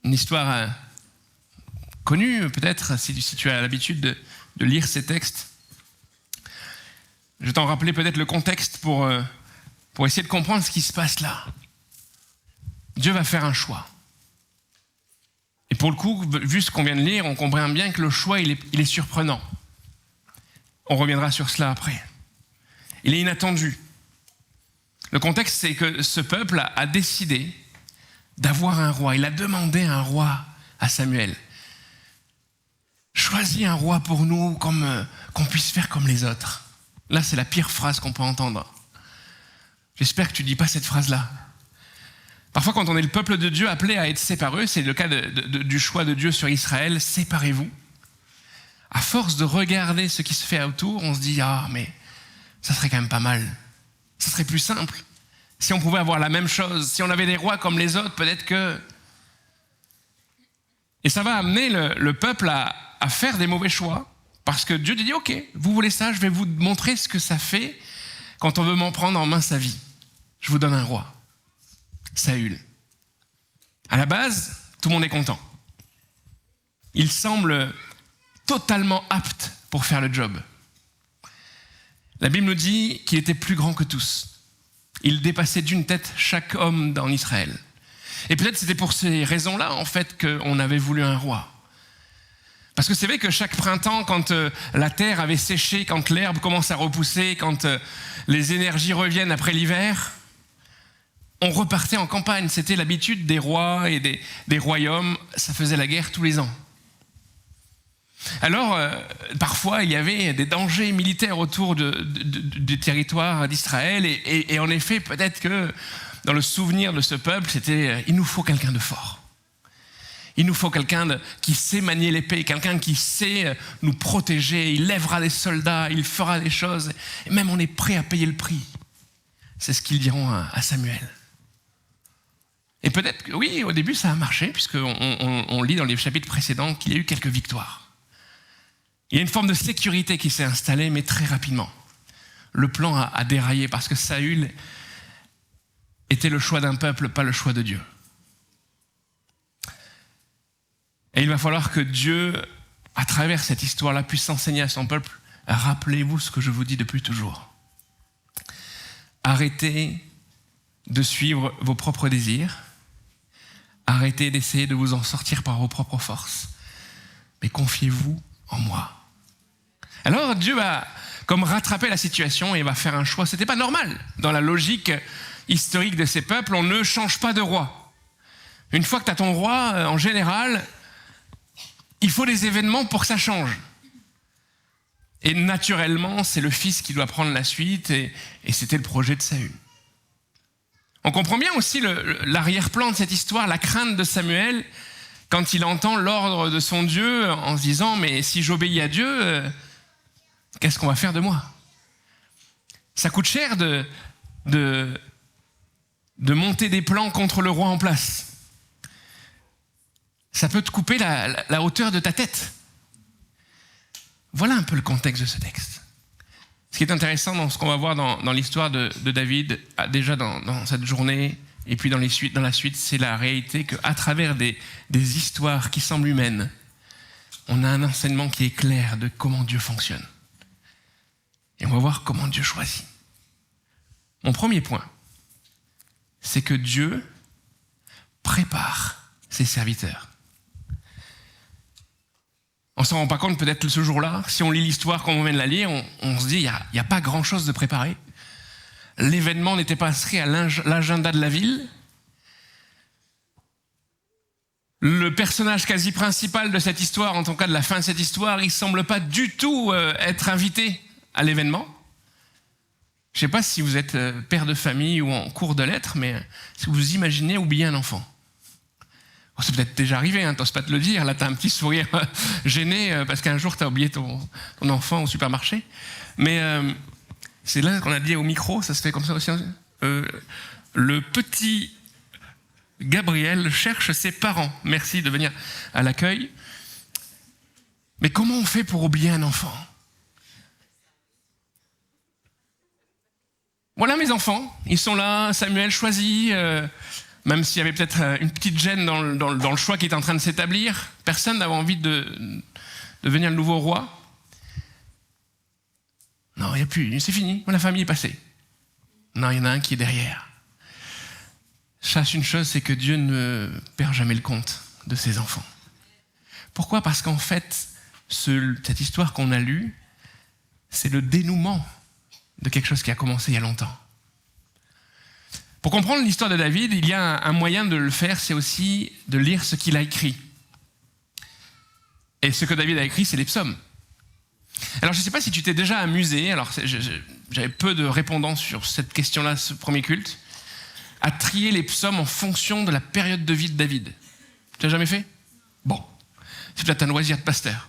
Une histoire connue peut-être si tu as l'habitude de lire ces textes. Je vais t'en rappeler peut-être le contexte pour essayer de comprendre ce qui se passe là. Dieu va faire un choix. Et pour le coup, vu ce qu'on vient de lire, on comprend bien que le choix, il est surprenant. On reviendra sur cela après. Il est inattendu. Le contexte, c'est que ce peuple a décidé d'avoir un roi. Il a demandé un roi à Samuel. Choisis un roi pour nous, qu'on puisse faire comme les autres. Là, c'est la pire phrase qu'on peut entendre. J'espère que tu ne dis pas cette phrase-là. Parfois, quand on est le peuple de Dieu appelé à être séparé, c'est le cas du choix de Dieu sur Israël, séparez-vous. À force de regarder ce qui se fait autour, on se dit, ah, mais ça serait quand même pas mal. Ça serait plus simple. Si on pouvait avoir la même chose, si on avait des rois comme les autres, peut-être que... Et ça va amener le peuple à faire des mauvais choix, parce que Dieu dit, ok, vous voulez ça, je vais vous montrer ce que ça fait quand on veut m'en prendre en main sa vie. Je vous donne un roi. Saül. À la base, tout le monde est content. Il semble totalement apte pour faire le job. La Bible nous dit qu'il était plus grand que tous. Il dépassait d'une tête chaque homme en Israël. Et peut-être c'était pour ces raisons-là, en fait, qu'on avait voulu un roi. Parce que c'est vrai que chaque printemps, quand la terre avait séché, quand l'herbe commence à repousser, quand les énergies reviennent après l'hiver, on repartait en campagne. C'était l'habitude des rois et des royaumes. Ça faisait la guerre tous les ans. Alors, parfois, il y avait des dangers militaires autour du territoire d'Israël. Et en effet, peut-être que dans le souvenir de ce peuple, c'était « il nous faut quelqu'un de fort ». Il nous faut quelqu'un qui sait manier l'épée, quelqu'un qui sait nous protéger. Il lèvera des soldats, il fera des choses. Et même on est prêt à payer le prix. C'est ce qu'ils diront à Samuel. Et peut-être que oui, au début ça a marché, puisqu'on lit dans les chapitres précédents qu'il y a eu quelques victoires. Il y a une forme de sécurité qui s'est installée, mais très rapidement. Le plan a déraillé parce que Saül était le choix d'un peuple, pas le choix de Dieu. Et il va falloir que Dieu, à travers cette histoire-là, puisse enseigner à son peuple, rappelez-vous ce que je vous dis depuis toujours. Arrêtez de suivre vos propres désirs. Arrêtez d'essayer de vous en sortir par vos propres forces. Mais confiez-vous en moi. Alors Dieu va comme rattraper la situation et va faire un choix. C'était pas normal. Dans la logique historique de ces peuples, on ne change pas de roi. Une fois que tu as ton roi, en général, il faut des événements pour que ça change. Et naturellement, c'est le fils qui doit prendre la suite, et c'était le projet de Saül. On comprend bien aussi l'arrière-plan de cette histoire, la crainte de Samuel, quand il entend l'ordre de son Dieu, en se disant, mais si j'obéis à Dieu, qu'est-ce qu'on va faire de moi? Ça coûte cher de monter des plans contre le roi en place. Ça peut te couper la hauteur de ta tête. Voilà un peu le contexte de ce texte. Ce qui est intéressant dans ce qu'on va voir dans l'histoire de David, déjà dans cette journée, et puis dans la suite, c'est la réalité qu'à travers des histoires qui semblent humaines, on a un enseignement qui est clair de comment Dieu fonctionne. Et on va voir comment Dieu choisit. Mon premier point, c'est que Dieu prépare ses serviteurs. On ne s'en rend pas compte peut-être ce jour-là. Si on lit l'histoire comme on vient de la lire, on se dit il n'y a pas grand-chose de préparé. L'événement n'était pas inscrit à l'agenda de la ville. Le personnage quasi principal de cette histoire, en tout cas de la fin de cette histoire, il ne semble pas du tout être invité à l'événement. Je ne sais pas si vous êtes père de famille ou en cours de lettres, mais si vous imaginez oublier un enfant. Oh, c'est peut-être déjà arrivé, hein, t'oses pas te le dire. Là, t'as un petit sourire gêné parce qu'un jour, t'as oublié ton enfant au supermarché. Mais c'est là qu'on a dit au micro, ça se fait comme ça aussi. Le petit Gabriel cherche ses parents. Merci de venir à l'accueil. Mais comment on fait pour oublier un enfant ? Voilà mes enfants, ils sont là, Samuel choisit, même s'il y avait peut-être une petite gêne dans le choix qui est en train de s'établir. Personne n'avait envie de devenir le nouveau roi. Non, il n'y a plus, c'est fini, la famille est passée. Non, il y en a un qui est derrière. Sache une chose, c'est que Dieu ne perd jamais le compte de ses enfants. Pourquoi ? Parce qu'en fait, cette histoire qu'on a lue, c'est le dénouement de quelque chose qui a commencé il y a longtemps. Pour comprendre l'histoire de David, il y a un moyen de le faire, c'est aussi de lire ce qu'il a écrit. Et ce que David a écrit, c'est les psaumes. Alors je ne sais pas si tu t'es déjà amusé, alors j'avais peu de répondants sur cette question-là, ce premier culte, à trier les psaumes en fonction de la période de vie de David. Tu l'as jamais fait ? Bon, c'est peut-être un loisir de pasteur.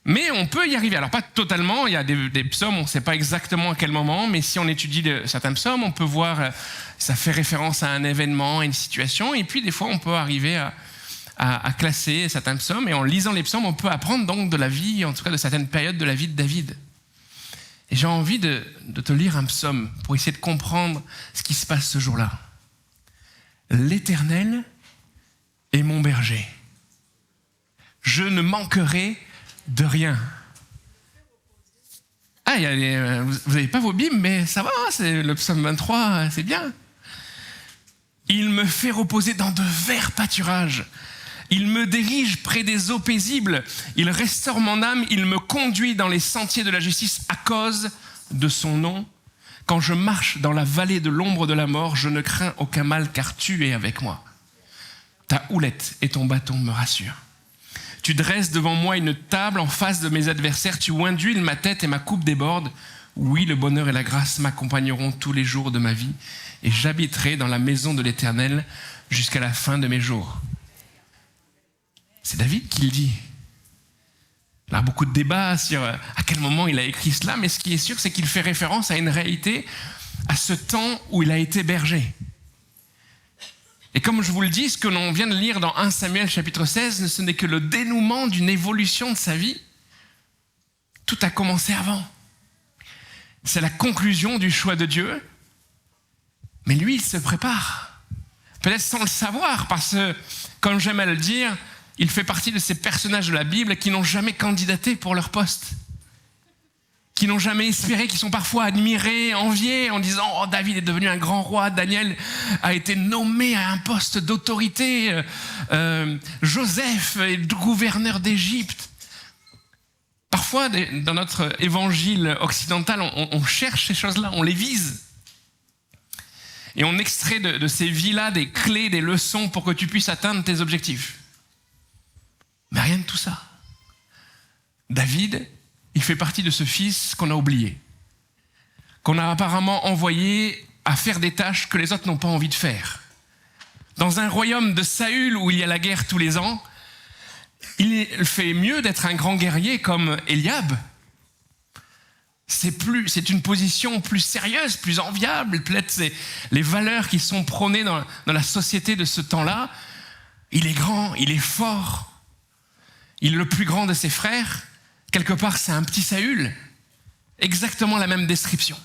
Mais on peut y arriver. Alors pas totalement, il y a des psaumes, on ne sait pas exactement à quel moment, mais si on étudie certains psaumes, on peut voir, ça fait référence à un événement, à une situation, et puis des fois on peut arriver à classer certains psaumes, et en lisant les psaumes, on peut apprendre donc de la vie, en tout cas de certaines périodes de la vie de David. Et j'ai envie de te lire un psaume pour essayer de comprendre ce qui se passe ce jour-là. L'Éternel est mon berger. Je ne manquerai de rien. Ah, vous n'avez pas vos bibles, mais ça va, c'est le psaume 23, c'est bien. Il me fait reposer dans de verts pâturages. Il me dirige près des eaux paisibles. Il restaure mon âme. Il me conduit dans les sentiers de la justice à cause de son nom. Quand je marche dans la vallée de l'ombre de la mort, je ne crains aucun mal car tu es avec moi. Ta houlette et ton bâton me rassurent. Tu dresses devant moi une table en face de mes adversaires. Tu oins d'huile ma tête et ma coupe déborde. Oui, le bonheur et la grâce m'accompagneront tous les jours de ma vie et j'habiterai dans la maison de l'Éternel jusqu'à la fin de mes jours. C'est David qui le dit. Il y a beaucoup de débats sur à quel moment il a écrit cela, mais ce qui est sûr, c'est qu'il fait référence à une réalité, à ce temps où il a été berger. Et comme je vous le dis, ce que l'on vient de lire dans 1 Samuel chapitre 16, ce n'est que le dénouement d'une évolution de sa vie. Tout a commencé avant. C'est la conclusion du choix de Dieu. Mais lui, il se prépare. Peut-être sans le savoir, parce que, comme j'aime à le dire, il fait partie de ces personnages de la Bible qui n'ont jamais candidaté pour leur poste. Qui n'ont jamais espéré, qui sont parfois admirés, enviés, en disant « Oh, David est devenu un grand roi, Daniel a été nommé à un poste d'autorité, Joseph est gouverneur d'Égypte. » Parfois, dans notre évangile occidental, on cherche ces choses-là, on les vise. Et on extrait de ces vies-là des clés, des leçons pour que tu puisses atteindre tes objectifs. Mais rien de tout ça. David, il fait partie de ce fils qu'on a oublié, qu'on a apparemment envoyé à faire des tâches que les autres n'ont pas envie de faire. Dans un royaume de Saül où il y a la guerre tous les ans, il fait mieux d'être un grand guerrier comme Eliab. C'est une position plus sérieuse, plus enviable. Peut-être c'est les valeurs qui sont prônées dans la société de ce temps-là. Il est grand, il est fort. Il est le plus grand de ses frères. Quelque part, c'est un petit Saül. Exactement la même description.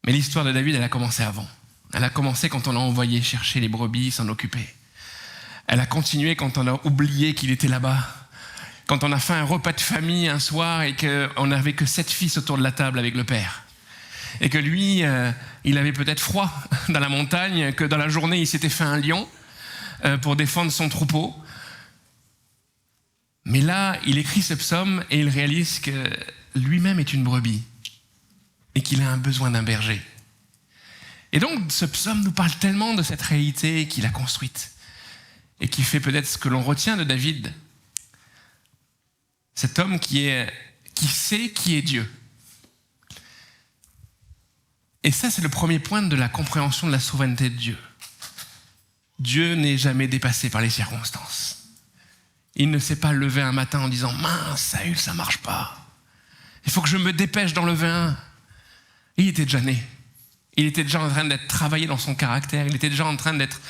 Mais l'histoire de David, elle a commencé avant. Elle a commencé quand on l'a envoyé chercher les brebis, s'en occuper. Elle a continué quand on a oublié qu'il était là-bas. Quand on a fait un repas de famille un soir et qu'on n'avait que 7 fils autour de la table avec le père. Et que lui, il avait peut-être froid dans la montagne, que dans la journée, il s'était fait un lion pour défendre son troupeau. Mais là, il écrit ce psaume et il réalise que lui-même est une brebis et qu'il a un besoin d'un berger. Et donc, ce psaume nous parle tellement de cette réalité qu'il a construite et qui fait peut-être ce que l'on retient de David. Cet homme qui sait qui est Dieu. Et ça, c'est le premier point de la compréhension de la souveraineté de Dieu. Dieu n'est jamais dépassé par les circonstances. Il ne s'est pas levé un matin en disant « Mince, Saül, ça marche pas. Il faut que je me dépêche d'enlever un. » Il était déjà né. Il était déjà en train d'être travaillé dans son caractère. Il était déjà en train d'être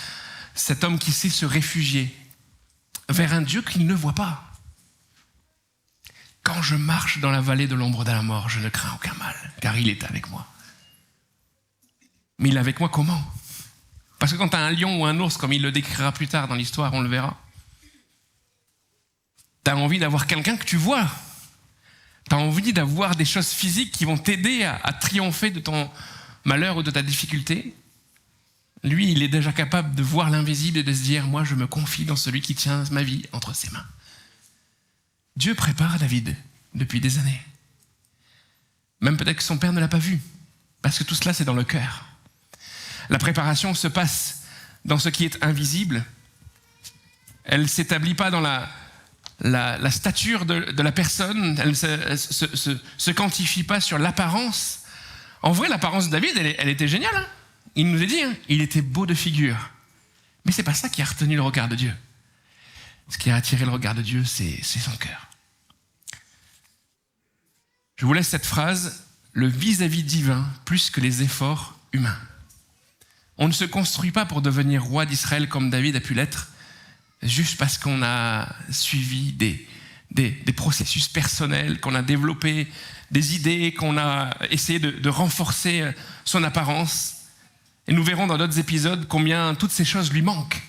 cet homme qui sait se réfugier vers un Dieu qu'il ne voit pas. Quand je marche dans la vallée de l'ombre de la mort, je ne crains aucun mal, car il est avec moi. Mais il est avec moi comment? Parce que quand tu as un lion ou un ours, comme il le décrira plus tard dans l'histoire, on le verra, tu as envie d'avoir quelqu'un que tu vois. Tu as envie d'avoir des choses physiques qui vont t'aider à triompher de ton malheur ou de ta difficulté. Lui, il est déjà capable de voir l'invisible et de se dire « Moi, je me confie dans celui qui tient ma vie entre ses mains. » Dieu prépare David depuis des années. Même peut-être que son père ne l'a pas vu, parce que tout cela, c'est dans le cœur. La préparation se passe dans ce qui est invisible. Elle ne s'établit pas dans la stature de la personne, elle ne se quantifie pas sur l'apparence. En vrai, l'apparence de David, elle était géniale. Hein, il nous a dit, il était beau de figure. Mais ce n'est pas ça qui a retenu le regard de Dieu. Ce qui a attiré le regard de Dieu, c'est son cœur. Je vous laisse cette phrase, le vis-à-vis divin plus que les efforts humains. On ne se construit pas pour devenir roi d'Israël comme David a pu l'être, juste parce qu'on a suivi des processus personnels, qu'on a développé des idées, qu'on a essayé de renforcer son apparence. Et nous verrons dans d'autres épisodes combien toutes ces choses lui manquent.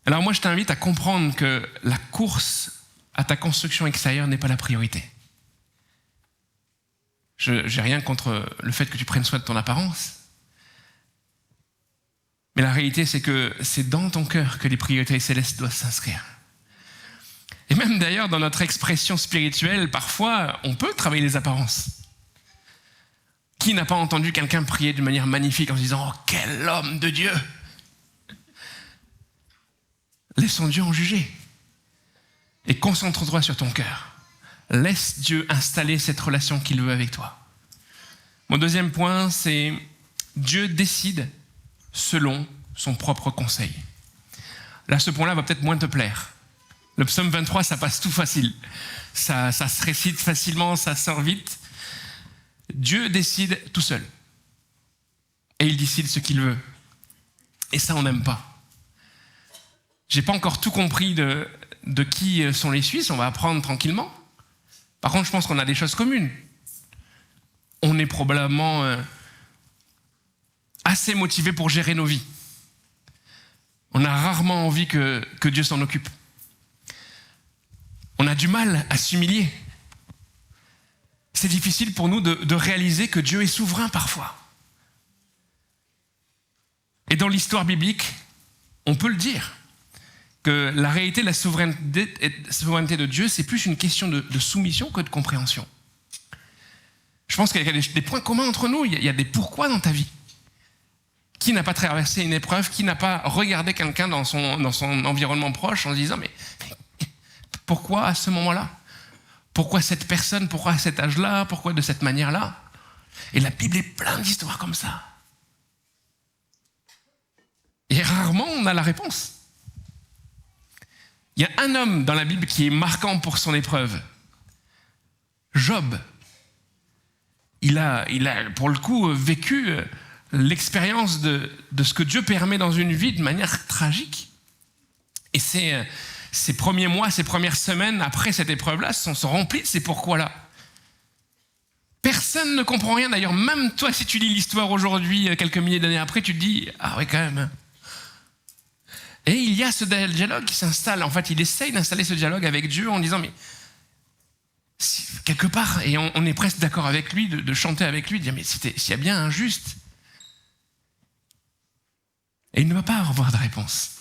Alors moi, je t'invite à comprendre que la course à ta construction extérieure n'est pas la priorité. Je n'ai rien contre le fait que tu prennes soin de ton apparence. Mais la réalité, c'est que c'est dans ton cœur que les priorités célestes doivent s'inscrire. Et même d'ailleurs, dans notre expression spirituelle, parfois, on peut travailler les apparences. Qui n'a pas entendu quelqu'un prier d'une manière magnifique en se disant « Oh, quel homme de Dieu !» Laissons Dieu en juger. Et concentre-toi sur ton cœur. Laisse Dieu installer cette relation qu'il veut avec toi. Mon deuxième point, c'est Dieu décide selon son propre conseil. Là, ce point-là va peut-être moins te plaire. Le psaume 23, ça passe tout facile. Ça se récite facilement, ça sort vite. Dieu décide tout seul. Et il décide ce qu'il veut. Et ça, on n'aime pas. J'ai pas encore tout compris de qui sont les Suisses, on va apprendre tranquillement. Par contre, je pense qu'on a des choses communes. On est probablement assez motivés pour gérer nos vies. On a rarement envie que Dieu s'en occupe. On a du mal à s'humilier. C'est difficile pour nous de réaliser que Dieu est souverain parfois. Et dans l'histoire biblique, on peut le dire, que la réalité de la souveraineté de Dieu, c'est plus une question de soumission que de compréhension. Je pense qu'il y a des points communs entre nous, il y a des pourquoi dans ta vie. Qui n'a pas traversé une épreuve, qui n'a pas regardé quelqu'un dans son environnement proche en se disant mais pourquoi à ce moment-là? Pourquoi cette personne? Pourquoi à cet âge-là? Pourquoi de cette manière-là? Et la Bible est pleine d'histoires comme ça. Et rarement on a la réponse. Il y a un homme dans la Bible qui est marquant pour son épreuve. Job. Il a pour le coup vécu l'expérience de ce que Dieu permet dans une vie de manière tragique. Et ces premiers mois, ces premières semaines après cette épreuve-là sont remplis de ces pourquoi-là. Personne ne comprend rien. D'ailleurs, même toi, si tu lis l'histoire aujourd'hui, quelques milliers d'années après, tu te dis « Ah ouais, quand même ». Et il y a ce dialogue qui s'installe. En fait, il essaye d'installer ce dialogue avec Dieu en disant « Mais si, quelque part, et on est presque d'accord avec lui, de chanter avec lui, de dire « Mais s'il y a bien un juste ». Et il ne va pas avoir de réponse.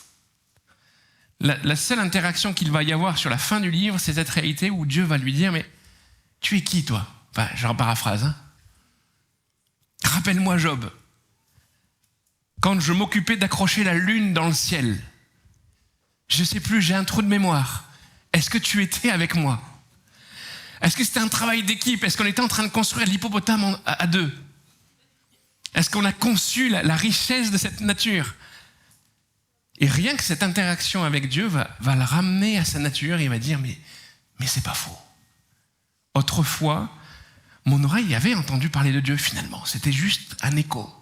La seule interaction qu'il va y avoir sur la fin du livre, c'est cette réalité où Dieu va lui dire « Mais tu es qui, toi ?» Enfin, j'en paraphrase. Hein. Rappelle-moi Job. Quand je m'occupais d'accrocher la lune dans le ciel, je ne sais plus, j'ai un trou de mémoire. Est-ce que tu étais avec moi? Est-ce que c'était un travail d'équipe? Est-ce qu'on était en train de construire l'hippopotame à deux? Est-ce qu'on a conçu la richesse de cette nature? Et rien que cette interaction avec Dieu va le ramener à sa nature et il va dire mais c'est pas faux. Autrefois, mon oreille avait entendu parler de Dieu finalement. C'était juste un écho.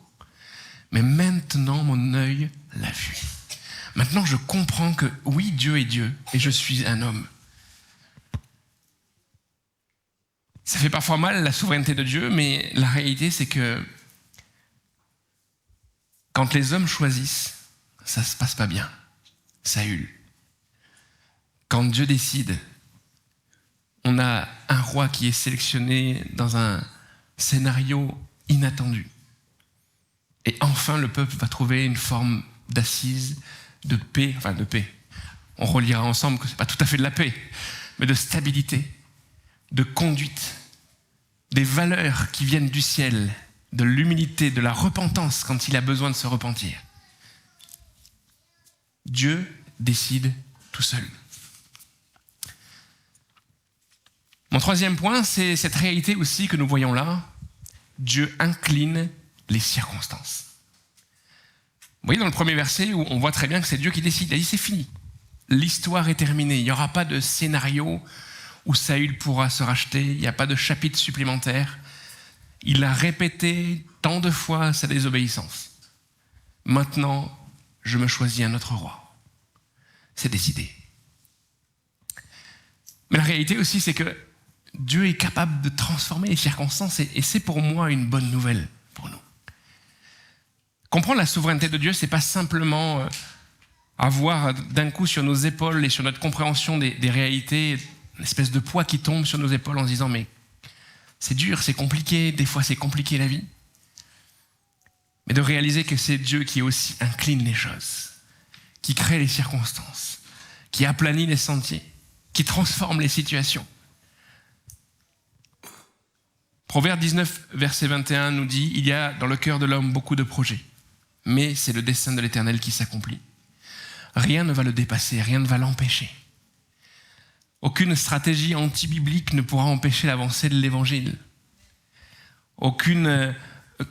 Mais maintenant, mon œil l'a vu. Maintenant, je comprends que oui, Dieu est Dieu et je suis un homme. Ça fait parfois mal la souveraineté de Dieu, mais la réalité, c'est que quand les hommes choisissent, ça ne se passe pas bien. Saül. Quand Dieu décide, on a un roi qui est sélectionné dans un scénario inattendu. Et enfin, le peuple va trouver une forme d'assise, de paix, enfin de paix. On relira ensemble que ce n'est pas tout à fait de la paix, mais de stabilité, de conduite, des valeurs qui viennent du ciel, de l'humilité, de la repentance quand il a besoin de se repentir. Dieu décide tout seul. Mon troisième point, c'est cette réalité aussi que nous voyons là. Dieu incline les circonstances. Vous voyez dans le premier verset où on voit très bien que c'est Dieu qui décide. Il a dit c'est fini. L'histoire est terminée. Il n'y aura pas de scénario où Saül pourra se racheter. Il n'y a pas de chapitre supplémentaire. Il a répété tant de fois sa désobéissance. Maintenant, je me choisis un autre roi. C'est décidé. Mais la réalité aussi, c'est que Dieu est capable de transformer les circonstances et c'est pour moi une bonne nouvelle pour nous. Comprendre la souveraineté de Dieu, c'est pas simplement avoir d'un coup sur nos épaules et sur notre compréhension des réalités une espèce de poids qui tombe sur nos épaules en se disant mais c'est dur, c'est compliqué, des fois c'est compliqué la vie. Mais de réaliser que c'est Dieu qui aussi incline les choses, qui crée les circonstances, qui aplanit les sentiers, qui transforme les situations. Proverbe 19, verset 21 nous dit « Il y a dans le cœur de l'homme beaucoup de projets, mais c'est le dessein de l'Éternel qui s'accomplit. Rien ne va le dépasser, rien ne va l'empêcher. Aucune stratégie anti-biblique ne pourra empêcher l'avancée de l'Évangile. Aucune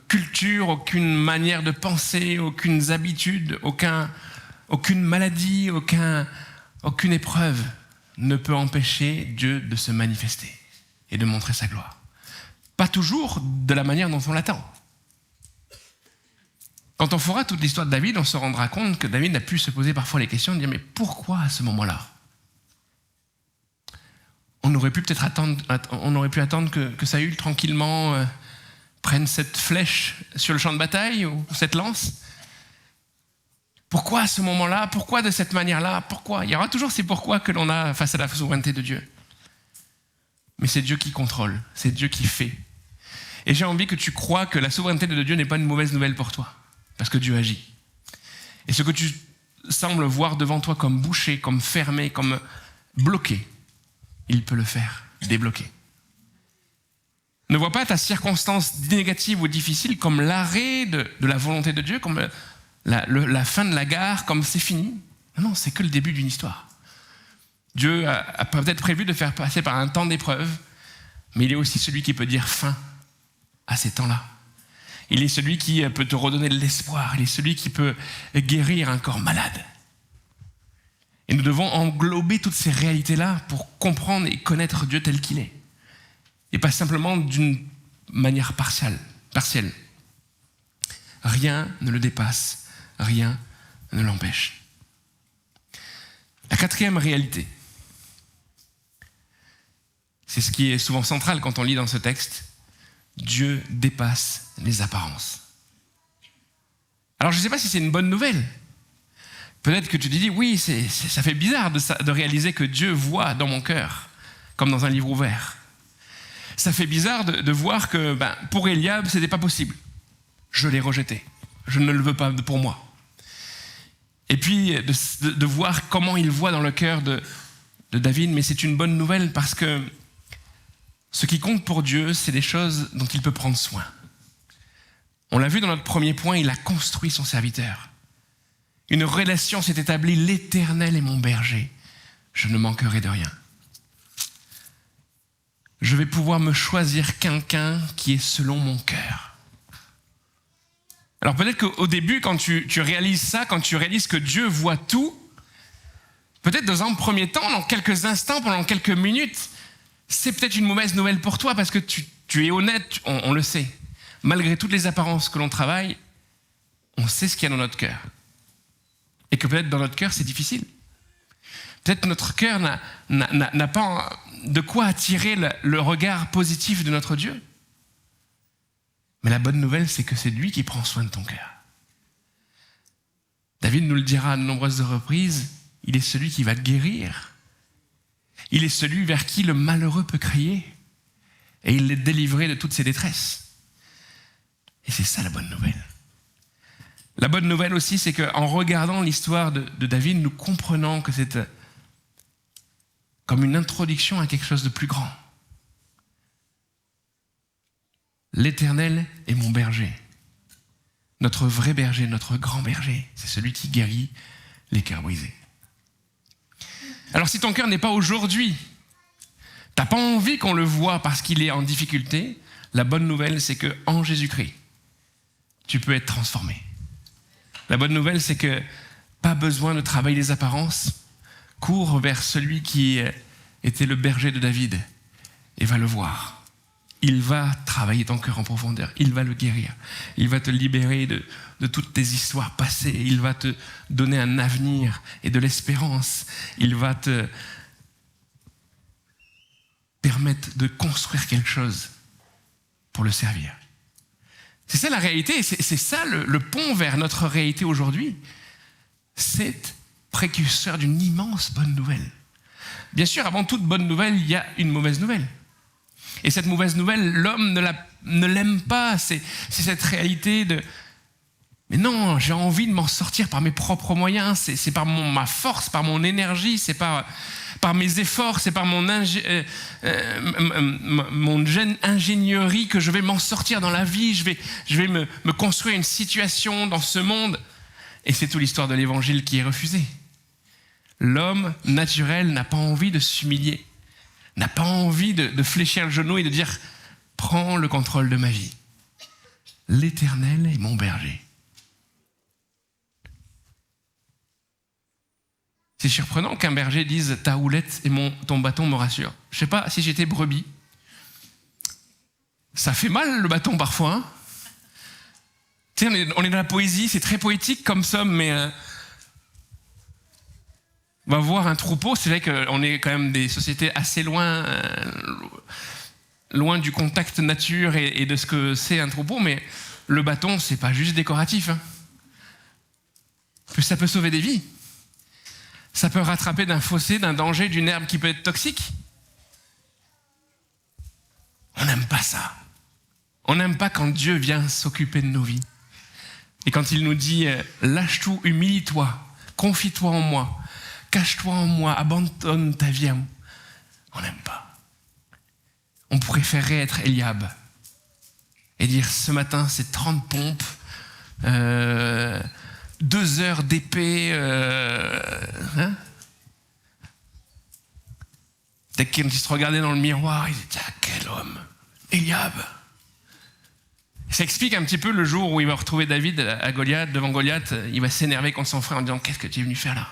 culture, aucune manière de penser, aucune habitude, aucune maladie, aucune épreuve ne peut empêcher Dieu de se manifester et de montrer sa gloire. Pas toujours de la manière dont on l'attend. Quand on fera toute l'histoire de David, on se rendra compte que David a pu se poser parfois les questions de dire mais pourquoi à ce moment-là ? On aurait pu peut-être attendre que Saül tranquillement prenne cette flèche sur le champ de bataille ou cette lance. Pourquoi à ce moment-là ? Pourquoi de cette manière-là ? Pourquoi ? Il y aura toujours ces pourquoi que l'on a face à la souveraineté de Dieu. Mais c'est Dieu qui contrôle, c'est Dieu qui fait. Et j'ai envie que tu crois que la souveraineté de Dieu n'est pas une mauvaise nouvelle pour toi, parce que Dieu agit. Et ce que tu sembles voir devant toi comme bouché, comme fermé, comme bloqué, il peut le faire, débloquer. Ne vois pas ta circonstance négative ou difficile comme l'arrêt de la volonté de Dieu, comme la fin de la gare, comme c'est fini. Non, c'est que le début d'une histoire. Dieu a peut-être prévu de faire passer par un temps d'épreuve, mais il est aussi celui qui peut dire fin à ces temps-là. Il est celui qui peut te redonner de l'espoir. Il est celui qui peut guérir un corps malade. Et nous devons englober toutes ces réalités-là pour comprendre et connaître Dieu tel qu'il est. Et pas simplement d'une manière partielle. Rien ne le dépasse, rien ne l'empêche. La quatrième réalité, c'est ce qui est souvent central quand on lit dans ce texte. Dieu dépasse les apparences. Alors je ne sais pas si c'est une bonne nouvelle. Peut-être que tu te dis, oui, ça fait bizarre de réaliser que Dieu voit dans mon cœur, comme dans un livre ouvert. Ça fait bizarre de voir que pour Eliab, ce n'était pas possible. Je l'ai rejeté. Je ne le veux pas pour moi. Et puis de voir comment il voit dans le cœur de David, mais c'est une bonne nouvelle parce que ce qui compte pour Dieu, c'est des choses dont il peut prendre soin. On l'a vu dans notre premier point, il a construit son serviteur. Une relation s'est établie, l'Éternel est mon berger, je ne manquerai de rien. Je vais pouvoir me choisir quelqu'un qui est selon mon cœur. Alors peut-être qu'au début, quand tu réalises ça, quand tu réalises que Dieu voit tout, peut-être dans un premier temps, dans quelques instants, pendant quelques minutes, c'est peut-être une mauvaise nouvelle pour toi parce que tu tu es honnête, on le sait. Malgré toutes les apparences que l'on travaille, on sait ce qu'il y a dans notre cœur. Et que peut-être dans notre cœur, c'est difficile. Peut-être que notre cœur n'a pas de quoi attirer le regard positif de notre Dieu. Mais la bonne nouvelle, c'est que c'est lui qui prend soin de ton cœur. David nous le dira à de nombreuses reprises, il est celui qui va guérir. Il est celui vers qui le malheureux peut crier. Et il l'est délivré de toutes ses détresses. Et c'est ça la bonne nouvelle. La bonne nouvelle aussi, c'est qu'en regardant l'histoire de David, nous comprenons que c'est comme une introduction à quelque chose de plus grand. L'Éternel est mon berger. Notre vrai berger, notre grand berger, c'est celui qui guérit les cœurs brisés. Alors si ton cœur n'est pas aujourd'hui, t'as pas envie qu'on le voie parce qu'il est en difficulté, la bonne nouvelle, c'est qu'en Jésus-Christ, tu peux être transformé. La bonne nouvelle, c'est que pas besoin de travailler les apparences. Cours vers celui qui était le berger de David et va le voir. Il va travailler ton cœur en profondeur. Il va le guérir. Il va te libérer de toutes tes histoires passées. Il va te donner un avenir et de l'espérance. Il va te permettre de construire quelque chose pour le servir. C'est ça la réalité, c'est ça le pont vers notre réalité aujourd'hui. C'est précurseur d'une immense bonne nouvelle. Bien sûr, avant toute bonne nouvelle, il y a une mauvaise nouvelle. Et cette mauvaise nouvelle, l'homme ne l'aime pas. C'est cette réalité de « Mais non, j'ai envie de m'en sortir par mes propres moyens, c'est par ma force, par mon énergie, c'est par mes efforts, c'est par mon ingénierie que je vais m'en sortir dans la vie, je vais me construire une situation dans ce monde. » Et c'est toute l'histoire de l'évangile qui est refusée. L'homme naturel n'a pas envie de s'humilier, n'a pas envie de fléchir le genou et de dire « Prends le contrôle de ma vie. L'Éternel est mon berger. » C'est surprenant qu'un berger dise « Ta houlette et ton bâton me rassurent ». Je ne sais pas si j'étais brebis. Ça fait mal le bâton parfois. Hein, tu sais, on est dans la poésie, c'est très poétique comme somme, mais on va voir un troupeau. C'est vrai qu'on est quand même des sociétés assez loin du contact nature et de ce que c'est un troupeau, mais le bâton, c'est pas juste décoratif. Hein. Plus ça peut sauver des vies. Ça peut rattraper d'un fossé, d'un danger, d'une herbe qui peut être toxique. On n'aime pas ça. On n'aime pas quand Dieu vient s'occuper de nos vies. Et quand il nous dit « Lâche tout, humilie-toi, confie-toi en moi, cache-toi en moi, abandonne ta vie à moi », on n'aime pas. On préférerait être Eliab et dire « Ce matin, c'est 30 pompes, 2 heures d'épée. » Dès qu'ils se regardaient dans le miroir, ils disaient « Ah, quel homme, Eliab !» Ça explique un petit peu le jour où il va retrouver David à Goliath, devant Goliath. Il va s'énerver contre son frère en disant « Qu'est-ce que tu es venu faire là ?»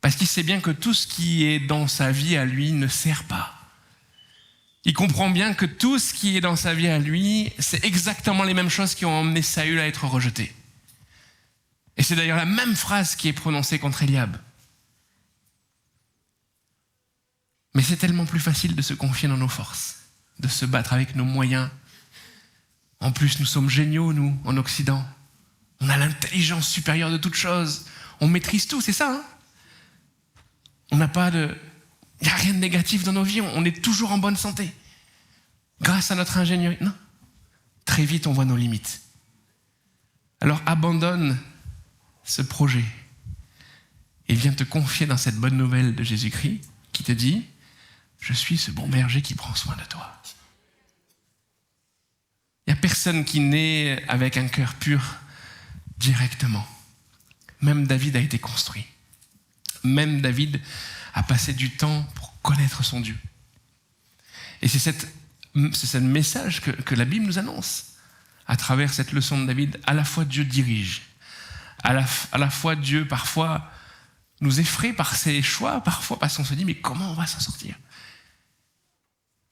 Parce qu'il sait bien que tout ce qui est dans sa vie à lui ne sert pas. Il comprend bien que tout ce qui est dans sa vie à lui, c'est exactement les mêmes choses qui ont emmené Saül à être rejeté. Et c'est d'ailleurs la même phrase qui est prononcée contre Eliab. Mais c'est tellement plus facile de se confier dans nos forces, de se battre avec nos moyens. En plus, nous sommes géniaux, nous, en Occident. On a l'intelligence supérieure de toutes choses. On maîtrise tout, c'est ça, hein? Il n'y a rien de négatif dans nos vies, on est toujours en bonne santé. Grâce à notre ingénierie. Non. Très vite, on voit nos limites. Alors abandonne ce projet et viens te confier dans cette bonne nouvelle de Jésus-Christ qui te dit « Je suis ce bon berger qui prend soin de toi ». Il n'y a personne qui naît avec un cœur pur directement. Même David a été construit. Même David a passé du temps pour connaître son Dieu. Et c'est ce message que la Bible nous annonce. À travers cette leçon de David, à la fois Dieu dirige, à la fois Dieu parfois nous effraie par ses choix, parfois parce qu'on se dit mais comment on va s'en sortir ?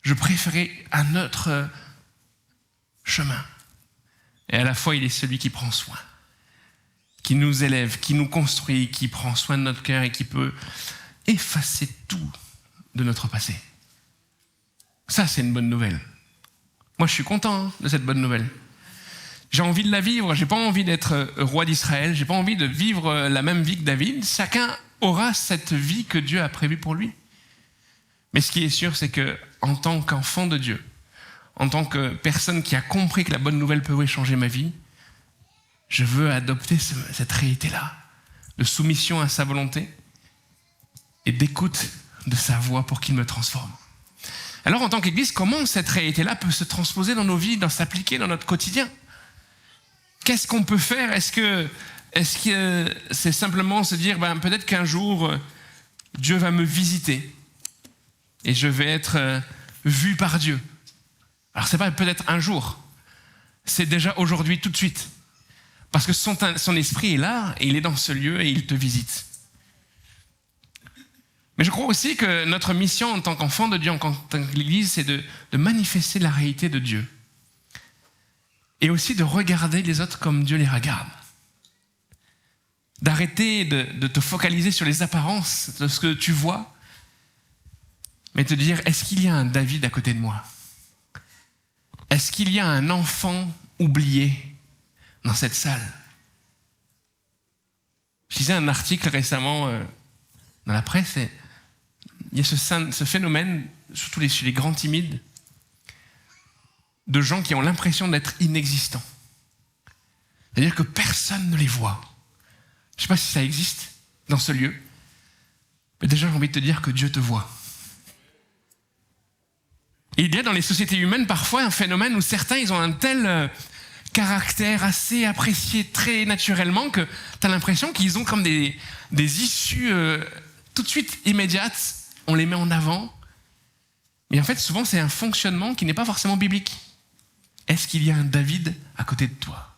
Je préférais un autre chemin. Et à la fois, il est celui qui prend soin, qui nous élève, qui nous construit, qui prend soin de notre cœur et qui peut effacer tout de notre passé. Ça, c'est une bonne nouvelle. Moi, je suis content de cette bonne nouvelle. J'ai envie de la vivre, j'ai pas envie d'être roi d'Israël, j'ai pas envie de vivre la même vie que David. Chacun aura cette vie que Dieu a prévue pour lui. Mais ce qui est sûr, c'est que en tant qu'enfant de Dieu, en tant que personne qui a compris que la bonne nouvelle peut changer ma vie, je veux adopter cette réalité-là, de soumission à sa volonté et d'écoute de sa voix pour qu'il me transforme. Alors en tant qu'Église, comment cette réalité-là peut se transposer dans nos vies, s'appliquer dans notre quotidien ? Qu'est-ce qu'on peut faire ? Est-ce que c'est simplement se dire, peut-être qu'un jour, Dieu va me visiter et je vais être vu par Dieu. Alors c'est pas peut-être un jour, c'est déjà aujourd'hui, tout de suite. Parce que son esprit est là, et il est dans ce lieu et il te visite. Mais je crois aussi que notre mission en tant qu'enfant de Dieu, en tant qu'Église, c'est de manifester la réalité de Dieu. Et aussi de regarder les autres comme Dieu les regarde. D'arrêter de te focaliser sur les apparences de ce que tu vois, mais te dire, est-ce qu'il y a un David à côté de moi ? Est-ce qu'il y a un enfant oublié dans cette salle ? Je lisais un article récemment dans la presse, et il y a ce phénomène, surtout chez les grands timides, de gens qui ont l'impression d'être inexistants. C'est-à-dire que personne ne les voit. Je ne sais pas si ça existe dans ce lieu, mais déjà j'ai envie de te dire que Dieu te voit. Et il y a dans les sociétés humaines parfois un phénomène où certains ils ont un tel caractère assez apprécié très naturellement que tu as l'impression qu'ils ont comme des issues tout de suite immédiates. On les met en avant. Mais en fait, souvent, c'est un fonctionnement qui n'est pas forcément biblique. Est-ce qu'il y a un David à côté de toi ?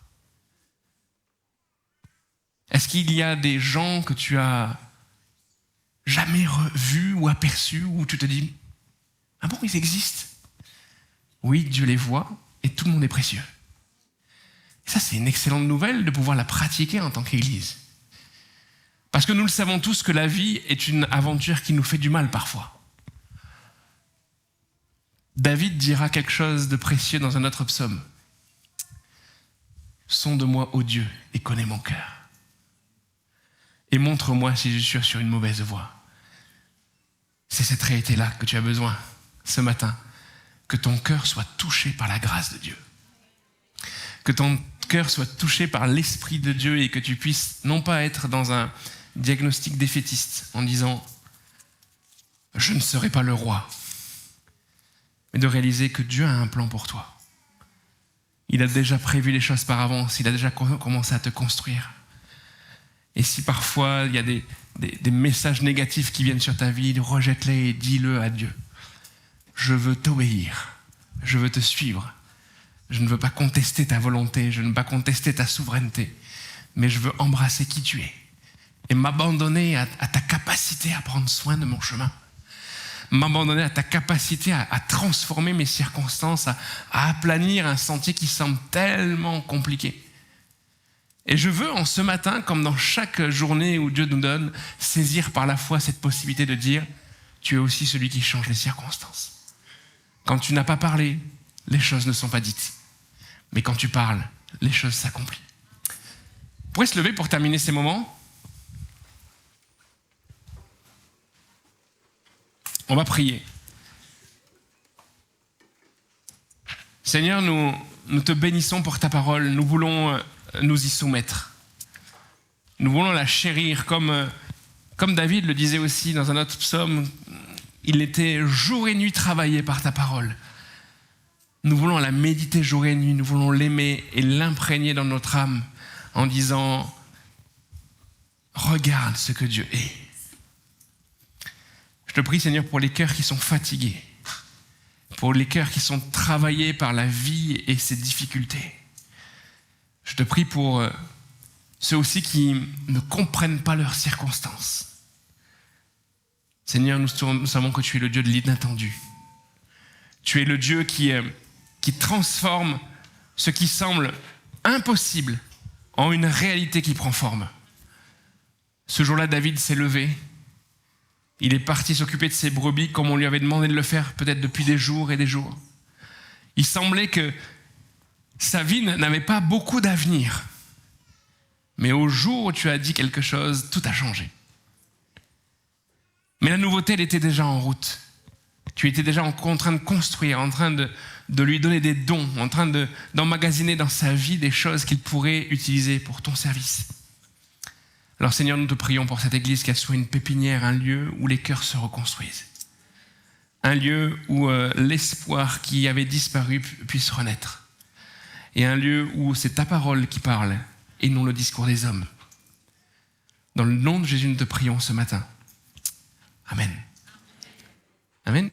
Est-ce qu'il y a des gens que tu as jamais revus ou aperçus où tu te dis « Ah bon, ils existent ?» Oui, Dieu les voit et tout le monde est précieux. Et ça, c'est une excellente nouvelle de pouvoir la pratiquer en tant qu'Église. Parce que nous le savons tous que la vie est une aventure qui nous fait du mal parfois. David dira quelque chose de précieux dans un autre psaume. « Sonde-moi, ô Dieu, et connais mon cœur. Et montre-moi si je suis sur une mauvaise voie. » C'est cette réalité-là que tu as besoin ce matin. Que ton cœur soit touché par la grâce de Dieu. Que ton cœur soit touché par l'Esprit de Dieu et que tu puisses non pas être dans un diagnostic défaitiste en disant « je ne serai pas le roi », mais de réaliser que Dieu a un plan pour toi. Il a déjà prévu les choses par avance, il a déjà commencé à te construire. Et si parfois il y a des messages négatifs qui viennent sur ta vie, rejette-les et dis-le à Dieu. Je veux t'obéir, je veux te suivre. Je ne veux pas contester ta volonté, je ne veux pas contester ta souveraineté, mais je veux embrasser qui tu es et m'abandonner à ta capacité à prendre soin de mon chemin, m'abandonner à ta capacité à transformer mes circonstances, à aplanir un sentier qui semble tellement compliqué. Et je veux en ce matin, comme dans chaque journée où Dieu nous donne, saisir par la foi cette possibilité de dire « Tu es aussi celui qui change les circonstances ». Quand tu n'as pas parlé, les choses ne sont pas dites. Mais quand tu parles, les choses s'accomplissent. Vous pourrez se lever pour terminer ces moments. On va prier. Seigneur, nous te bénissons pour ta parole. Nous voulons nous y soumettre. Nous voulons la chérir comme David le disait aussi dans un autre psaume. Il était jour et nuit travaillé par ta parole. Nous voulons la méditer jour et nuit, nous voulons l'aimer et l'imprégner dans notre âme en disant « Regarde ce que Dieu est ». Je te prie, Seigneur, pour les cœurs qui sont fatigués, pour les cœurs qui sont travaillés par la vie et ses difficultés. Je te prie pour ceux aussi qui ne comprennent pas leurs circonstances. Seigneur, nous savons que tu es le Dieu de l'inattendu. Tu es le Dieu qui transforme ce qui semble impossible en une réalité qui prend forme. Ce jour-là, David s'est levé. Il est parti s'occuper de ses brebis comme on lui avait demandé de le faire peut-être depuis des jours et des jours. Il semblait que sa vie n'avait pas beaucoup d'avenir. Mais au jour où tu as dit quelque chose, tout a changé. Mais la nouveauté, elle était déjà en route. Tu étais déjà en train de construire, en train de lui donner des dons, en train d'emmagasiner dans sa vie des choses qu'il pourrait utiliser pour ton service. Alors Seigneur, nous te prions pour cette église, qu'elle soit une pépinière, un lieu où les cœurs se reconstruisent. Un lieu où l'espoir qui avait disparu puisse renaître. Et un lieu où c'est ta parole qui parle et non le discours des hommes. Dans le nom de Jésus, nous te prions ce matin. Amen. Amen.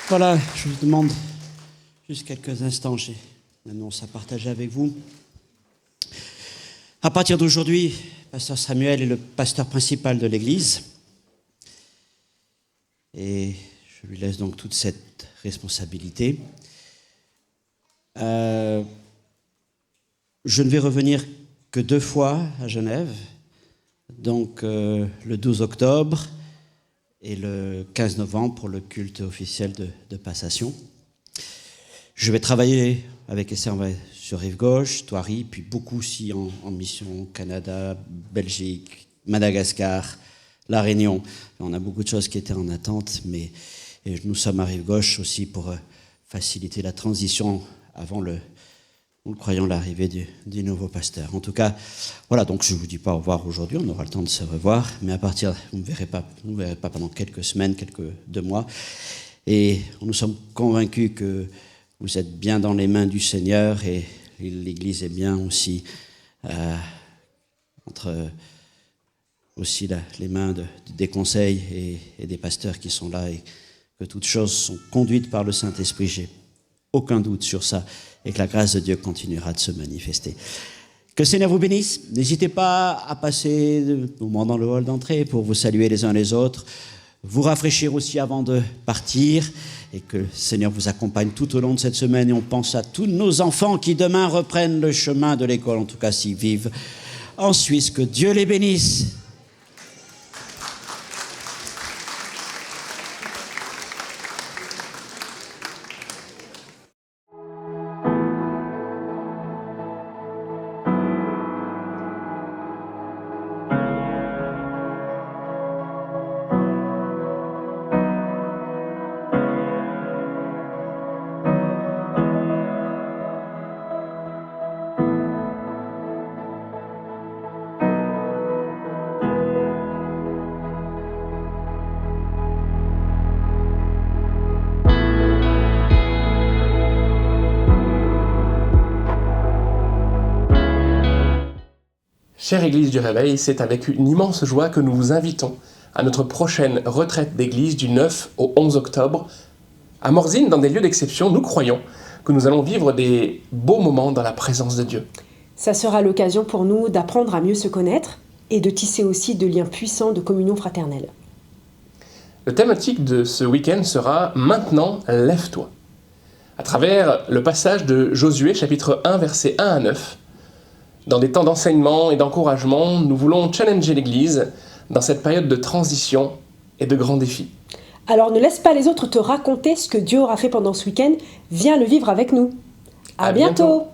Voilà, je vous demande juste quelques instants, j'ai une annonce à partager avec vous. À partir d'aujourd'hui, Pasteur Samuel est le pasteur principal de l'Église. Et je lui laisse donc toute cette responsabilité. Je ne vais revenir que 2 fois à Genève, donc le 12 octobre et le 15 novembre pour le culte officiel de passation. Je vais travailler avec SRV sur Rive-Gauche, Thoiry, puis beaucoup aussi en mission Canada, Belgique, Madagascar, La Réunion. On a beaucoup de choses qui étaient en attente, mais nous sommes à Rive-Gauche aussi pour faciliter la transition avant nous croyons l'arrivée du nouveau pasteur. En tout cas, voilà, donc je ne vous dis pas au revoir aujourd'hui, on aura le temps de se revoir, mais à partir, vous ne me verrez pas pendant quelques semaines, 2 mois. Et nous sommes convaincus que vous êtes bien dans les mains du Seigneur et l'Église est bien aussi entre aussi les mains des conseils et des pasteurs qui sont là et que toutes choses sont conduites par le Saint-Esprit. J'ai aucun doute sur ça et que la grâce de Dieu continuera de se manifester. Que le Seigneur vous bénisse. N'hésitez pas à passer le moment dans le hall d'entrée pour vous saluer les uns les autres, vous rafraîchir aussi avant de partir et que le Seigneur vous accompagne tout au long de cette semaine. Et on pense à tous nos enfants qui demain reprennent le chemin de l'école, en tout cas s'ils vivent en Suisse. Que Dieu les bénisse. Chère Église du Réveil, c'est avec une immense joie que nous vous invitons à notre prochaine retraite d'église du 9 au 11 octobre. À Morzine, dans des lieux d'exception, nous croyons que nous allons vivre des beaux moments dans la présence de Dieu. Ça sera l'occasion pour nous d'apprendre à mieux se connaître et de tisser aussi de liens puissants de communion fraternelle. Le thématique de ce week-end sera « Maintenant, lève-toi ». À travers le passage de Josué, chapitre 1, versets 1 à 9, dans des temps d'enseignement et d'encouragement, nous voulons challenger l'Église dans cette période de transition et de grands défis. Alors ne laisse pas les autres te raconter ce que Dieu aura fait pendant ce week-end, viens le vivre avec nous. À bientôt.